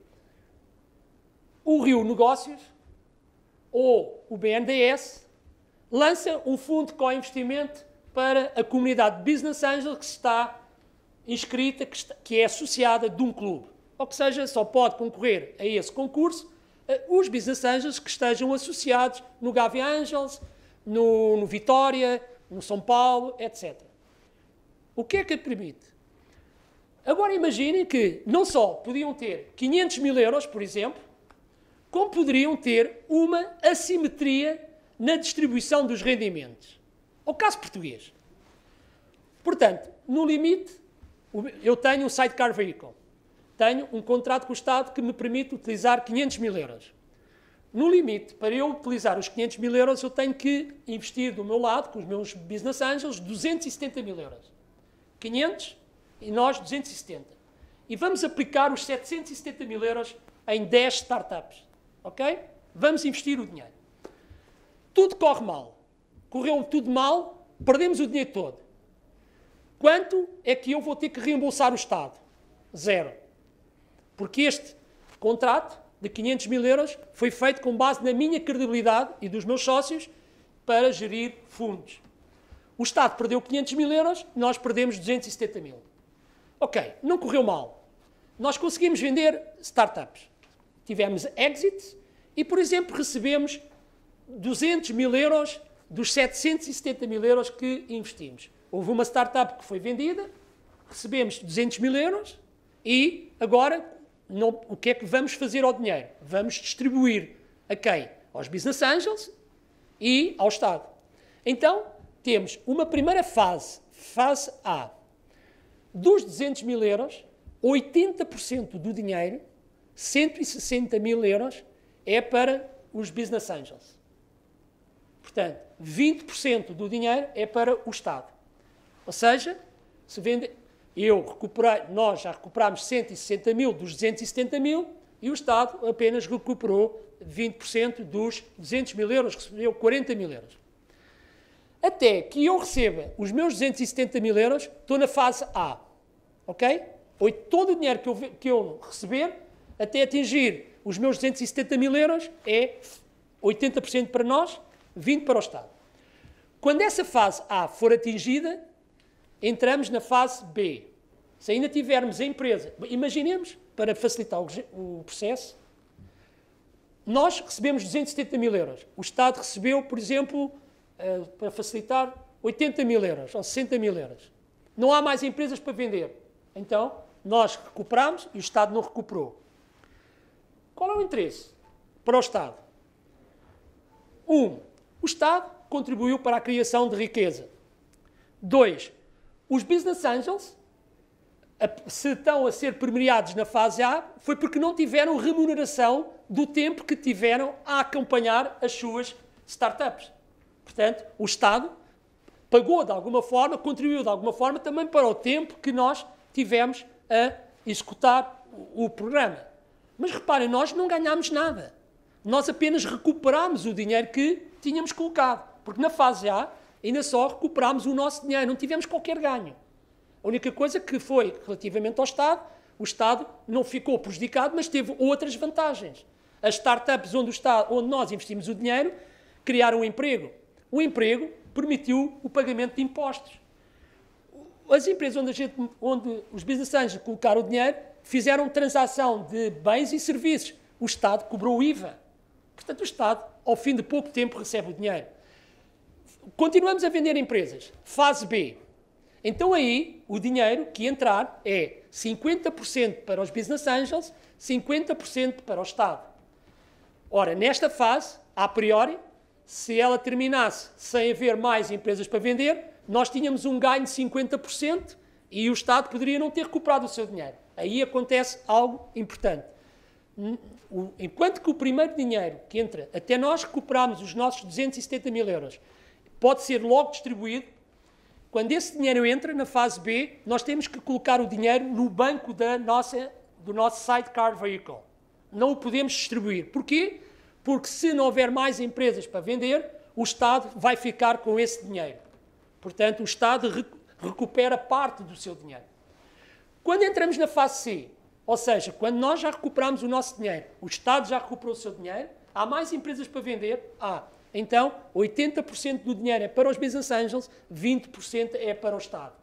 o Rio Negócios ou o BNDES lança um fundo de co-investimento para a comunidade de business angels que está inscrita, que é associada de um clube. Ou que seja, só pode concorrer a esse concurso os business angels que estejam associados no Gavi Angels, no Vitória, no São Paulo, etc. O que é que permite? Agora imaginem que não só podiam ter 500 mil euros, por exemplo, como poderiam ter uma assimetria na distribuição dos rendimentos. Ao caso português. Portanto, no limite, eu tenho um sidecar vehicle. Tenho um contrato com o Estado que me permite utilizar 500 mil euros. No limite, para eu utilizar os 500 mil euros, eu tenho que investir do meu lado, com os meus business angels, 270 mil euros. 500 e nós 270. E vamos aplicar os 770 mil euros em 10 startups. Ok? Vamos investir o dinheiro. Tudo corre mal. Correu tudo mal, perdemos o dinheiro todo. Quanto é que eu vou ter que reembolsar o Estado? 0. Porque este contrato de 500 mil euros foi feito com base na minha credibilidade e dos meus sócios para gerir fundos. O Estado perdeu 500 mil euros, nós perdemos 270 mil. Ok, não correu mal. Nós conseguimos vender startups. Tivemos exits e, por exemplo, recebemos 200 mil euros dos 770 mil euros que investimos. Houve uma startup que foi vendida, recebemos 200 mil euros e agora o que é que vamos fazer ao dinheiro? Vamos distribuir a quem? Aos business angels e ao Estado. Então, temos uma primeira fase, fase A. Dos 200 mil euros, 80% do dinheiro, 160 mil euros, é para os business angels. Portanto, 20% do dinheiro é para o Estado. Ou seja, se vende, nós já recuperámos 160 mil dos 270 mil e o Estado apenas recuperou 20% dos 200 mil euros, recebeu 40 mil euros. Até que eu receba os meus 270 mil euros, estou na fase A. Ok? Todo o dinheiro que eu receber, até atingir os meus 270 mil euros, é 80% para nós, 20% para o Estado. Quando essa fase A for atingida, entramos na fase B. Se ainda tivermos a empresa, imaginemos, para facilitar o processo, nós recebemos 270 mil euros. O Estado recebeu, por exemplo, para facilitar, 80 mil euros ou 60 mil euros. Não há mais empresas para vender. Então, nós recuperamos e o Estado não recuperou. Qual é o interesse para o Estado? O Estado contribuiu para a criação de riqueza. 2, os business angels, se estão a ser premiados na fase A, foi porque não tiveram remuneração do tempo que tiveram a acompanhar as suas startups. Portanto, o Estado pagou de alguma forma, contribuiu de alguma forma também para o tempo que nós tivemos a executar o programa. Mas reparem, nós não ganhámos nada. Nós apenas recuperámos o dinheiro que tínhamos colocado. Porque na fase A ainda só recuperámos o nosso dinheiro, não tivemos qualquer ganho. A única coisa que foi relativamente ao Estado, o Estado não ficou prejudicado, mas teve outras vantagens. As startups onde nós investimos o dinheiro criaram um emprego. O emprego permitiu o pagamento de impostos. As empresas onde os business angels colocaram o dinheiro fizeram transação de bens e serviços. O Estado cobrou o IVA. Portanto, o Estado, ao fim de pouco tempo, recebe o dinheiro. Continuamos a vender empresas. Fase B. Então aí, o dinheiro que entrar é 50% para os business angels, 50% para o Estado. Ora, nesta fase, a priori, se ela terminasse sem haver mais empresas para vender, nós tínhamos um ganho de 50% e o Estado poderia não ter recuperado o seu dinheiro. Aí acontece algo importante. Enquanto que o primeiro dinheiro que entra, até nós recuperarmos os nossos 270 mil euros, pode ser logo distribuído, quando esse dinheiro entra na fase B, nós temos que colocar o dinheiro no banco do nosso sidecar vehicle. Não o podemos distribuir. Porquê? Porque se não houver mais empresas para vender, o Estado vai ficar com esse dinheiro. Portanto, o Estado recupera parte do seu dinheiro. Quando entramos na fase C, ou seja, quando nós já recuperamos o nosso dinheiro, o Estado já recuperou o seu dinheiro, há mais empresas para vender? Então, 80% do dinheiro é para os business angels, 20% é para o Estado.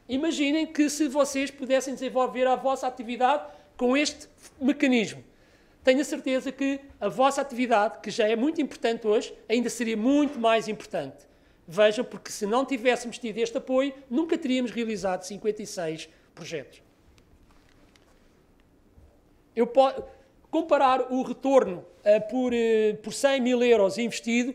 Imaginem que se vocês pudessem desenvolver a vossa atividade com este mecanismo. Tenho a certeza que a vossa atividade, que já é muito importante hoje, ainda seria muito mais importante. Vejam, porque se não tivéssemos tido este apoio, nunca teríamos realizado 56 projetos. Eu posso comparar o retorno por 100 mil euros investido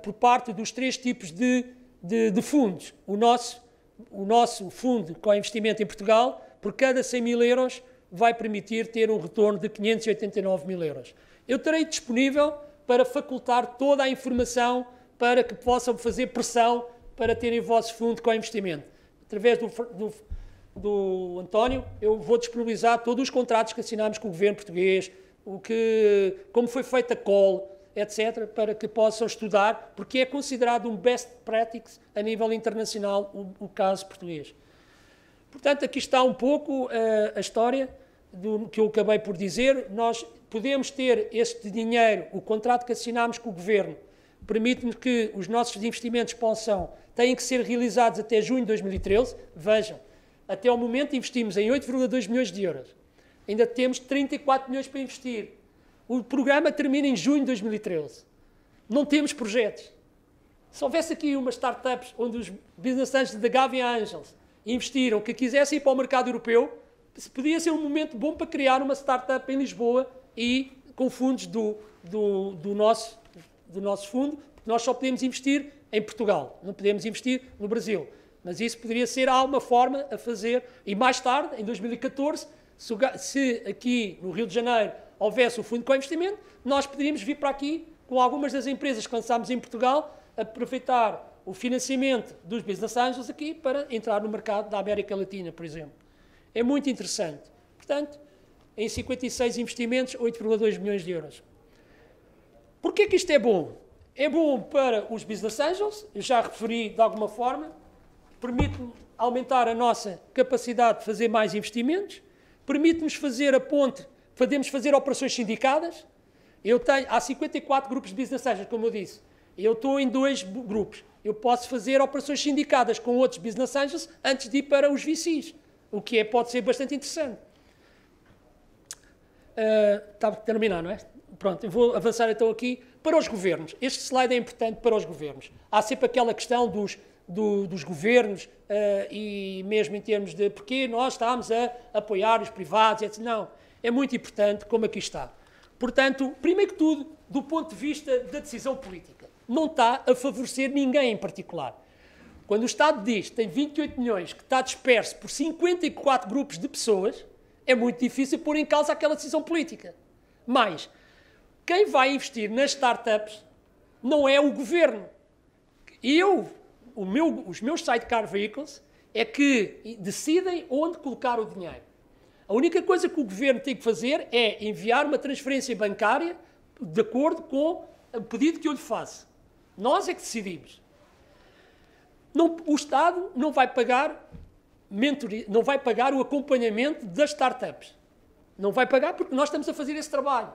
por parte dos 3 tipos de fundos. O nosso fundo com investimento em Portugal, por cada 100 mil euros, vai permitir ter um retorno de 589 mil euros. Eu terei disponível para facultar toda a informação para que possam fazer pressão para terem o vosso fundo com investimento. Através do António, eu vou disponibilizar todos os contratos que assinámos com o governo português, como foi feita a call, etc., para que possam estudar, porque é considerado um best practice a nível internacional o caso português. Portanto, aqui está um pouco a história que eu acabei por dizer. podemos ter este dinheiro, o contrato que assinámos com o Governo, permite-nos que os nossos investimentos têm que ser realizados até junho de 2013. Vejam, até ao momento investimos em 8,2 milhões de euros. Ainda temos 34 milhões para investir. O programa termina em junho de 2013. Não temos projetos. Se houvesse aqui umas startups onde os business angels da Gavin Angels investiram, que quisessem ir para o mercado europeu, podia ser um momento bom para criar uma startup em Lisboa e com fundos do nosso fundo, porque nós só podemos investir em Portugal, não podemos investir no Brasil. Mas isso poderia ser alguma forma a fazer. E mais tarde, em 2014, se aqui no Rio de Janeiro houvesse o fundo de co-investimento, nós poderíamos vir para aqui com algumas das empresas que lançámos em Portugal, aproveitar o financiamento dos business angels aqui para entrar no mercado da América Latina, por exemplo. É muito interessante. Portanto, em 56 investimentos, 8,2 milhões de euros. Porquê que isto é bom? É bom para os business angels, eu já referi de alguma forma, permite aumentar a nossa capacidade de fazer mais investimentos, permite-nos fazer a ponte, podemos fazer operações sindicadas. Há 54 grupos de business angels, como eu disse. Eu estou em 2 grupos. Eu posso fazer operações sindicadas com outros business angels antes de ir para os VCs, o que pode ser bastante interessante. Está a terminar, não é? Pronto, eu vou avançar então aqui para os governos. Este slide é importante para os governos. Há sempre aquela questão dos governos e mesmo em termos de porquê nós estamos a apoiar os privados, etc. Não, é muito importante como aqui está. Portanto, primeiro que tudo, do ponto de vista da decisão política, não está a favorecer ninguém em particular. Quando o Estado diz que tem 28 milhões, que está disperso por 54 grupos de pessoas, é muito difícil pôr em causa aquela decisão política. Mas quem vai investir nas startups não é o governo. Os meus sidecar vehicles é que decidem onde colocar o dinheiro. A única coisa que o governo tem que fazer é enviar uma transferência bancária de acordo com o pedido que eu lhe faço. Nós é que decidimos. O Estado não vai pagar não vai pagar o acompanhamento das startups. Não vai pagar porque nós estamos a fazer esse trabalho.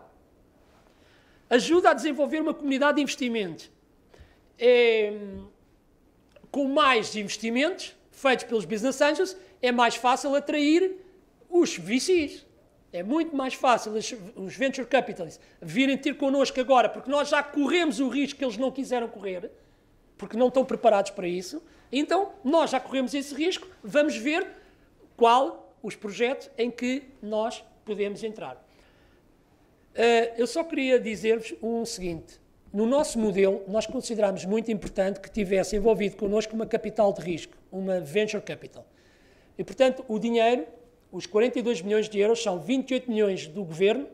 Ajuda a desenvolver uma comunidade de investimentos. Com mais investimentos feitos pelos business angels, é mais fácil atrair os VCs. É muito mais fácil os venture capitalists virem ter connosco agora, porque nós já corremos o risco que eles não quiseram correr, porque não estão preparados para isso. Então, nós já corremos esse risco, vamos ver qual os projetos em que nós podemos entrar. Eu só queria dizer-vos o seguinte. No nosso modelo, nós consideramos muito importante que tivesse envolvido connosco uma capital de risco, uma venture capital. E, portanto, o dinheiro, os 42 milhões de euros, são 28 milhões do Governo,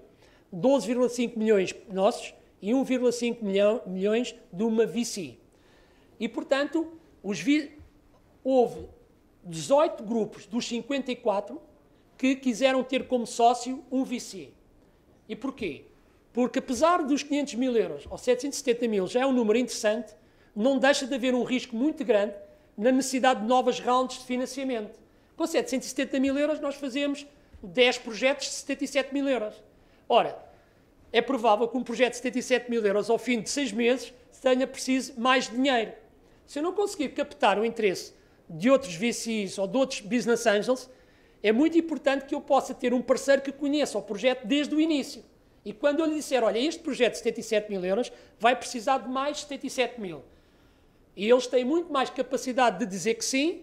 12,5 milhões nossos e 1,5 milhões de uma VC. E, portanto, houve 18 grupos dos 54 que quiseram ter como sócio um VC. E porquê? Porque apesar dos 500 mil euros ou 770 mil já é um número interessante, não deixa de haver um risco muito grande na necessidade de novas rounds de financiamento. Com 770 mil euros nós fazemos 10 projetos de 77 mil euros. Ora, é provável que um projeto de 77 mil euros ao fim de 6 meses tenha preciso mais dinheiro. Se eu não conseguir captar o interesse de outros VCs ou de outros business angels, é muito importante que eu possa ter um parceiro que conheça o projeto desde o início. E quando eu lhe disser, olha, este projeto de 77 mil euros vai precisar de mais 77 mil. E eles têm muito mais capacidade de dizer que sim,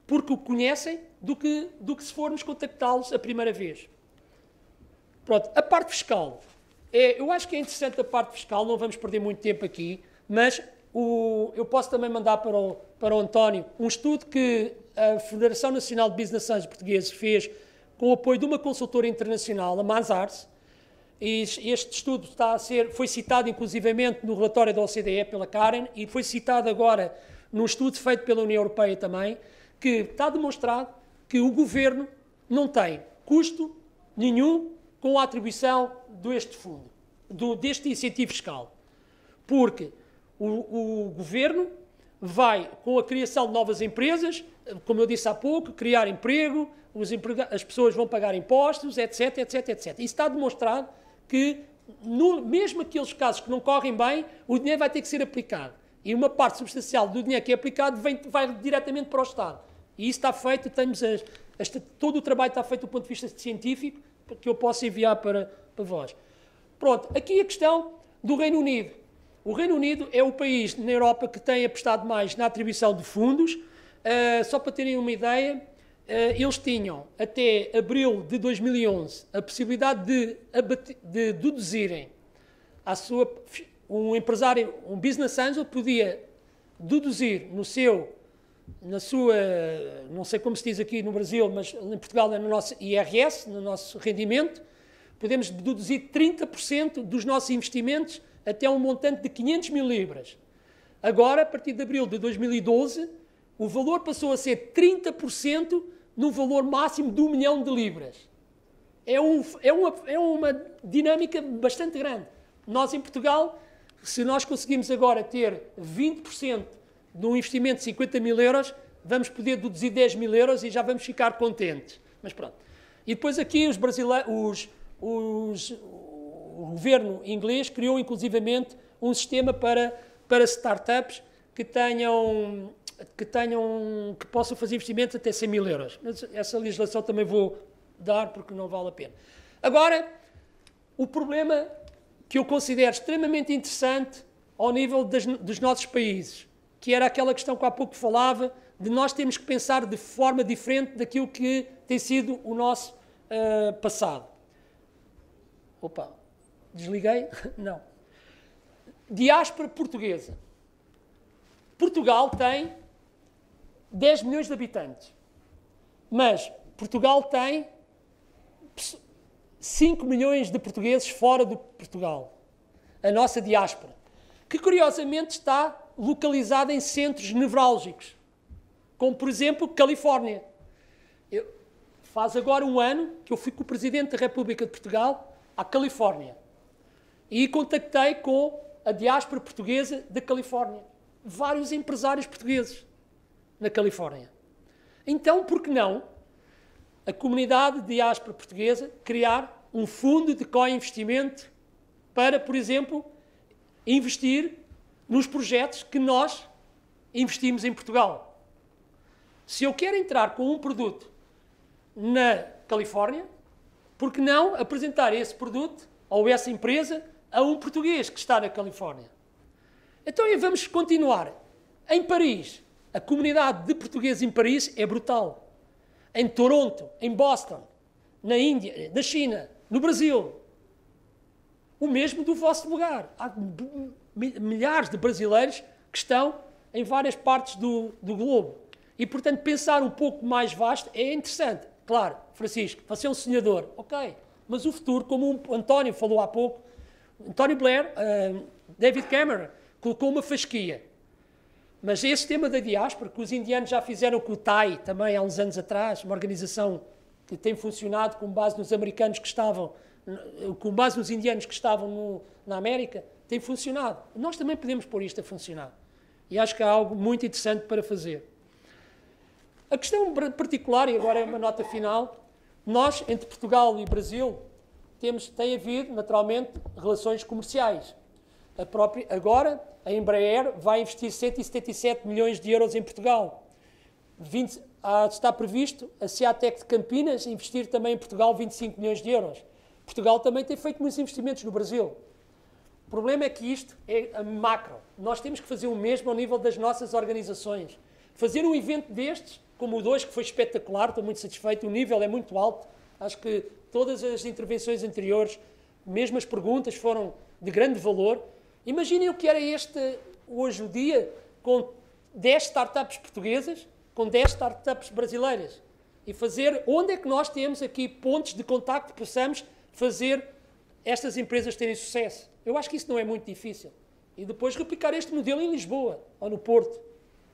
porque o conhecem, do que se formos contactá-los a primeira vez. Pronto, a parte fiscal. Eu acho que é interessante a parte fiscal, não vamos perder muito tempo aqui, mas eu posso também mandar para o António um estudo que a Federação Nacional de Business Angels Portugueses fez com o apoio de uma consultora internacional, a Mazars. Este estudo foi citado inclusivamente no relatório da OCDE pela Karen e foi citado agora num estudo feito pela União Europeia também, que está demonstrado que o Governo não tem custo nenhum com a atribuição deste fundo, deste incentivo fiscal. Porque o Governo vai, com a criação de novas empresas, como eu disse há pouco, criar emprego, as pessoas vão pagar impostos, etc, etc, etc. Isso está demonstrado que, mesmo aqueles casos que não correm bem, o dinheiro vai ter que ser aplicado. E uma parte substancial do dinheiro que é aplicado vai diretamente para o Estado. E isso está feito, todo o trabalho está feito do ponto de vista científico, que eu posso enviar para vós. Pronto, aqui a questão do Reino Unido. O Reino Unido é o país na Europa que tem apostado mais na atribuição de fundos. Só para terem uma ideia, eles tinham, até abril de 2011, a possibilidade de deduzirem um empresário, um business angel, podia deduzir na sua, não sei como se diz aqui no Brasil, mas em Portugal é no nosso IRS, no nosso rendimento, podemos deduzir 30% dos nossos investimentos até um montante de 500 mil libras. Agora, a partir de abril de 2012, o valor passou a ser 30% no valor máximo de 1 milhão de libras. É uma dinâmica bastante grande. Nós, em Portugal, se nós conseguimos agora ter 20% de um investimento de 50 mil euros, vamos poder deduzir 10 mil euros e já vamos ficar contentes. Mas pronto. E depois aqui o governo inglês criou inclusivamente um sistema para startups que possam fazer investimentos até 100 mil euros. Mas essa legislação também vou dar porque não vale a pena. Agora, o problema que eu considero extremamente interessante ao nível dos nossos países, que era aquela questão que há pouco falava, de nós termos que pensar de forma diferente daquilo que tem sido o nosso passado. Opa, desliguei? Não. Diáspora portuguesa. Portugal tem 10 milhões de habitantes, mas Portugal tem 5 milhões de portugueses fora de Portugal. A nossa diáspora, que curiosamente está localizada em centros nevrálgicos, como por exemplo Califórnia. Faz agora um ano que eu fui com o Presidente da República de Portugal à Califórnia e contactei com a diáspora portuguesa da Califórnia. Vários empresários portugueses na Califórnia. Então, por que não a comunidade de diáspora portuguesa criar um fundo de co-investimento para, por exemplo, investir nos projetos que nós investimos em Portugal? Se eu quero entrar com um produto na Califórnia, por que não apresentar esse produto ou essa empresa a um português que está na Califórnia? Então vamos continuar. Em Paris, a comunidade de portugueses em Paris é brutal. Em Toronto, em Boston, na Índia, na China, no Brasil. O mesmo do vosso lugar. Há milhares de brasileiros que estão em várias partes do globo. E, portanto, pensar um pouco mais vasto é interessante. Claro, Francisco, você é um sonhador. Ok, mas o futuro, como o António falou há pouco, António Blair, David Cameron, colocou uma fasquia. Mas esse tema da diáspora, que os indianos já fizeram com o TAI, também há uns anos atrás, uma organização que tem funcionado com base nos americanos que estavam, com base nos indianos que estavam na América, tem funcionado. Nós também podemos pôr isto a funcionar. E acho que há algo muito interessante para fazer. A questão particular, e agora é uma nota final, nós, entre Portugal e Brasil, tem havido, naturalmente, relações comerciais. Agora, a Embraer vai investir 177 milhões de euros em Portugal. Está previsto a Seatec de Campinas investir também em Portugal 25 milhões de euros. Portugal também tem feito muitos investimentos no Brasil. O problema é que isto é a macro. Nós temos que fazer o mesmo ao nível das nossas organizações. Fazer um evento destes, como o de hoje, que foi espetacular, estou muito satisfeito, o nível é muito alto. Acho que todas as intervenções anteriores, mesmo as perguntas, foram de grande valor. Imaginem o que era hoje o dia, com 10 startups portuguesas, com 10 startups brasileiras. E fazer, onde é que nós temos aqui pontos de contacto que possamos fazer estas empresas terem sucesso? Eu acho que isso não é muito difícil. E depois replicar este modelo em Lisboa ou no Porto.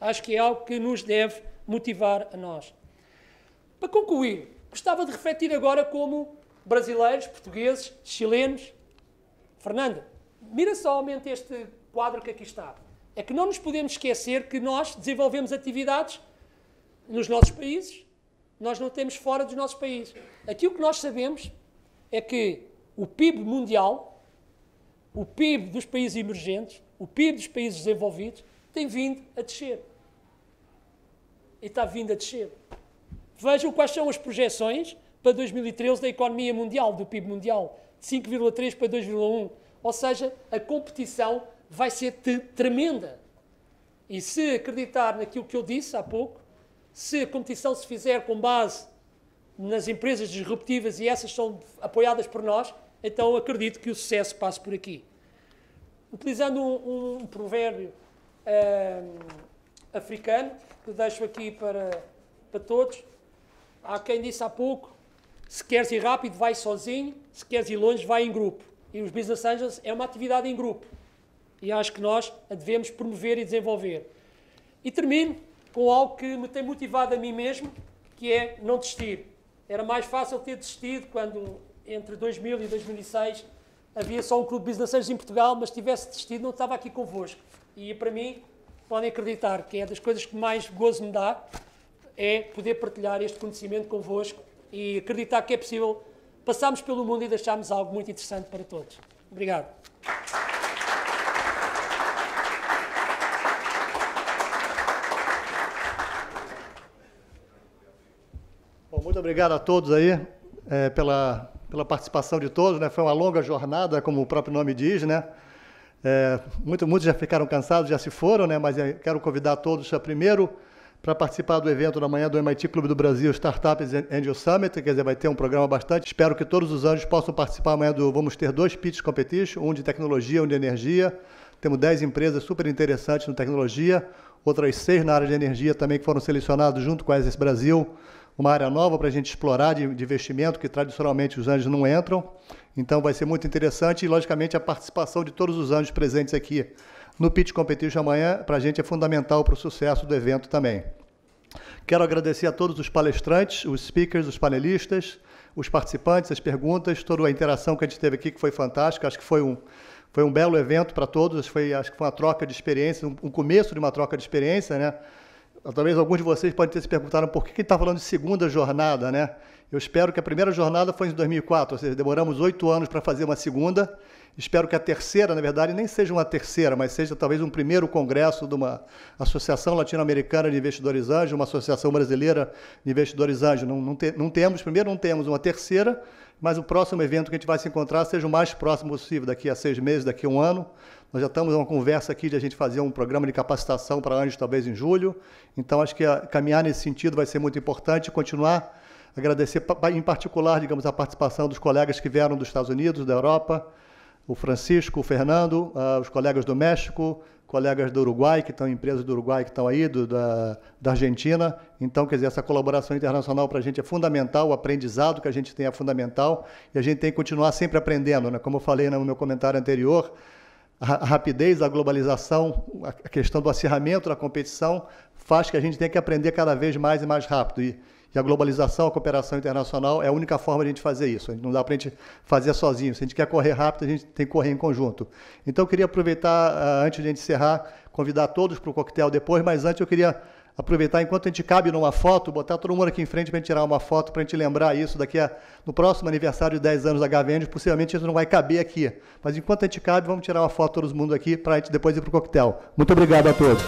Acho que é algo que nos deve motivar a nós. Para concluir, gostava de refletir agora como brasileiros, portugueses, chilenos. Fernanda, mira somente este quadro que aqui está. É que não nos podemos esquecer que nós desenvolvemos atividades nos nossos países, nós não temos fora dos nossos países. Aquilo que nós sabemos é que o PIB mundial, o PIB dos países emergentes, o PIB dos países desenvolvidos, tem vindo a descer. E está vindo a descer. Vejam quais são as projeções para 2013 da economia mundial, do PIB mundial, de 5,3 para 2,1. Ou seja, a competição vai ser tremenda. E se acreditar naquilo que eu disse há pouco, se a competição se fizer com base nas empresas disruptivas e essas são apoiadas por nós, então acredito que o sucesso passe por aqui. Utilizando um provérbio africano, que deixo aqui para todos, há quem disse há pouco, se queres ir rápido, vai sozinho, se queres ir longe, vai em grupo. E os Business Angels é uma atividade em grupo. E acho que nós a devemos promover e desenvolver. E termino com algo que me tem motivado a mim mesmo, que é não desistir. Era mais fácil ter desistido quando, entre 2000 e 2006, havia só um clube de Business Angels em Portugal, mas se tivesse desistido não estava aqui convosco. E para mim, podem acreditar que é das coisas que mais gozo me dá, é poder partilhar este conhecimento convosco e acreditar que é possível passarmos pelo mundo e deixarmos algo muito interessante para todos. Obrigado. Bom, muito obrigado a todos aí pela participação de todos, né? Foi uma longa jornada, como o próprio nome diz, né? Muitos já ficaram cansados, já se foram, né? Mas quero convidar todos a primeiro para participar do evento da manhã do MIT Clube do Brasil Startups Angel Summit, quer dizer, vai ter um programa bastante. Espero que todos os anjos possam participar amanhã vamos ter 2 pitch competition, um de tecnologia, um de energia. Temos 10 empresas super interessantes no tecnologia, outras 6 na área de energia também que foram selecionadas junto com a ESES Brasil, uma área nova para a gente explorar de investimento, que tradicionalmente os anjos não entram. Então vai ser muito interessante e, logicamente, a participação de todos os anjos presentes aqui no Pitch Competition amanhã, para a gente é fundamental para o sucesso do evento também. Quero agradecer a todos os palestrantes, os speakers, os panelistas, os participantes, as perguntas, toda a interação que a gente teve aqui, que foi fantástica. Acho que foi um belo evento para todos, acho que foi uma troca de experiência, um começo de uma troca de experiência, né? Talvez alguns de vocês podem ter se perguntado por que está falando de segunda jornada, né? Eu espero que a primeira jornada foi em 2004, ou seja, demoramos 8 anos para fazer uma segunda. Espero que a terceira, na verdade, nem seja uma terceira, mas seja talvez um primeiro congresso de uma Associação Latino-Americana de Investidores Anjos, uma Associação Brasileira de Investidores Anjos. Não temos uma terceira, mas o próximo evento que a gente vai se encontrar seja o mais próximo possível, daqui a 6 meses, daqui a 1 ano. Nós já estamos numa conversa aqui de a gente fazer um programa de capacitação para anjos, talvez em julho. Então, acho que caminhar nesse sentido vai ser muito importante, continuar. Agradecer, em particular, digamos, a participação dos colegas que vieram dos Estados Unidos, da Europa, o Francisco, o Fernando, os colegas do México, colegas do Uruguai, que estão em empresas do Uruguai, que estão aí, da Argentina. Então, quer dizer, essa colaboração internacional para a gente é fundamental, o aprendizado que a gente tem é fundamental, e a gente tem que continuar sempre aprendendo, né? Como eu falei no meu comentário anterior, a rapidez, a globalização, a questão do acirramento da competição faz que a gente tenha que aprender cada vez mais e mais rápido. E a globalização, a cooperação internacional é a única forma de a gente fazer isso. Não dá para a gente fazer sozinho. Se a gente quer correr rápido, a gente tem que correr em conjunto. Então, eu queria aproveitar, antes de a gente encerrar, convidar todos para o coquetel depois, mas antes eu queria aproveitar, enquanto a gente cabe numa foto, botar todo mundo aqui em frente para a gente tirar uma foto, para a gente lembrar isso no próximo aniversário de 10 anos da HVN, possivelmente isso não vai caber aqui. Mas enquanto a gente cabe, vamos tirar uma foto todo mundo aqui para a gente depois ir para o coquetel. Muito obrigado a todos.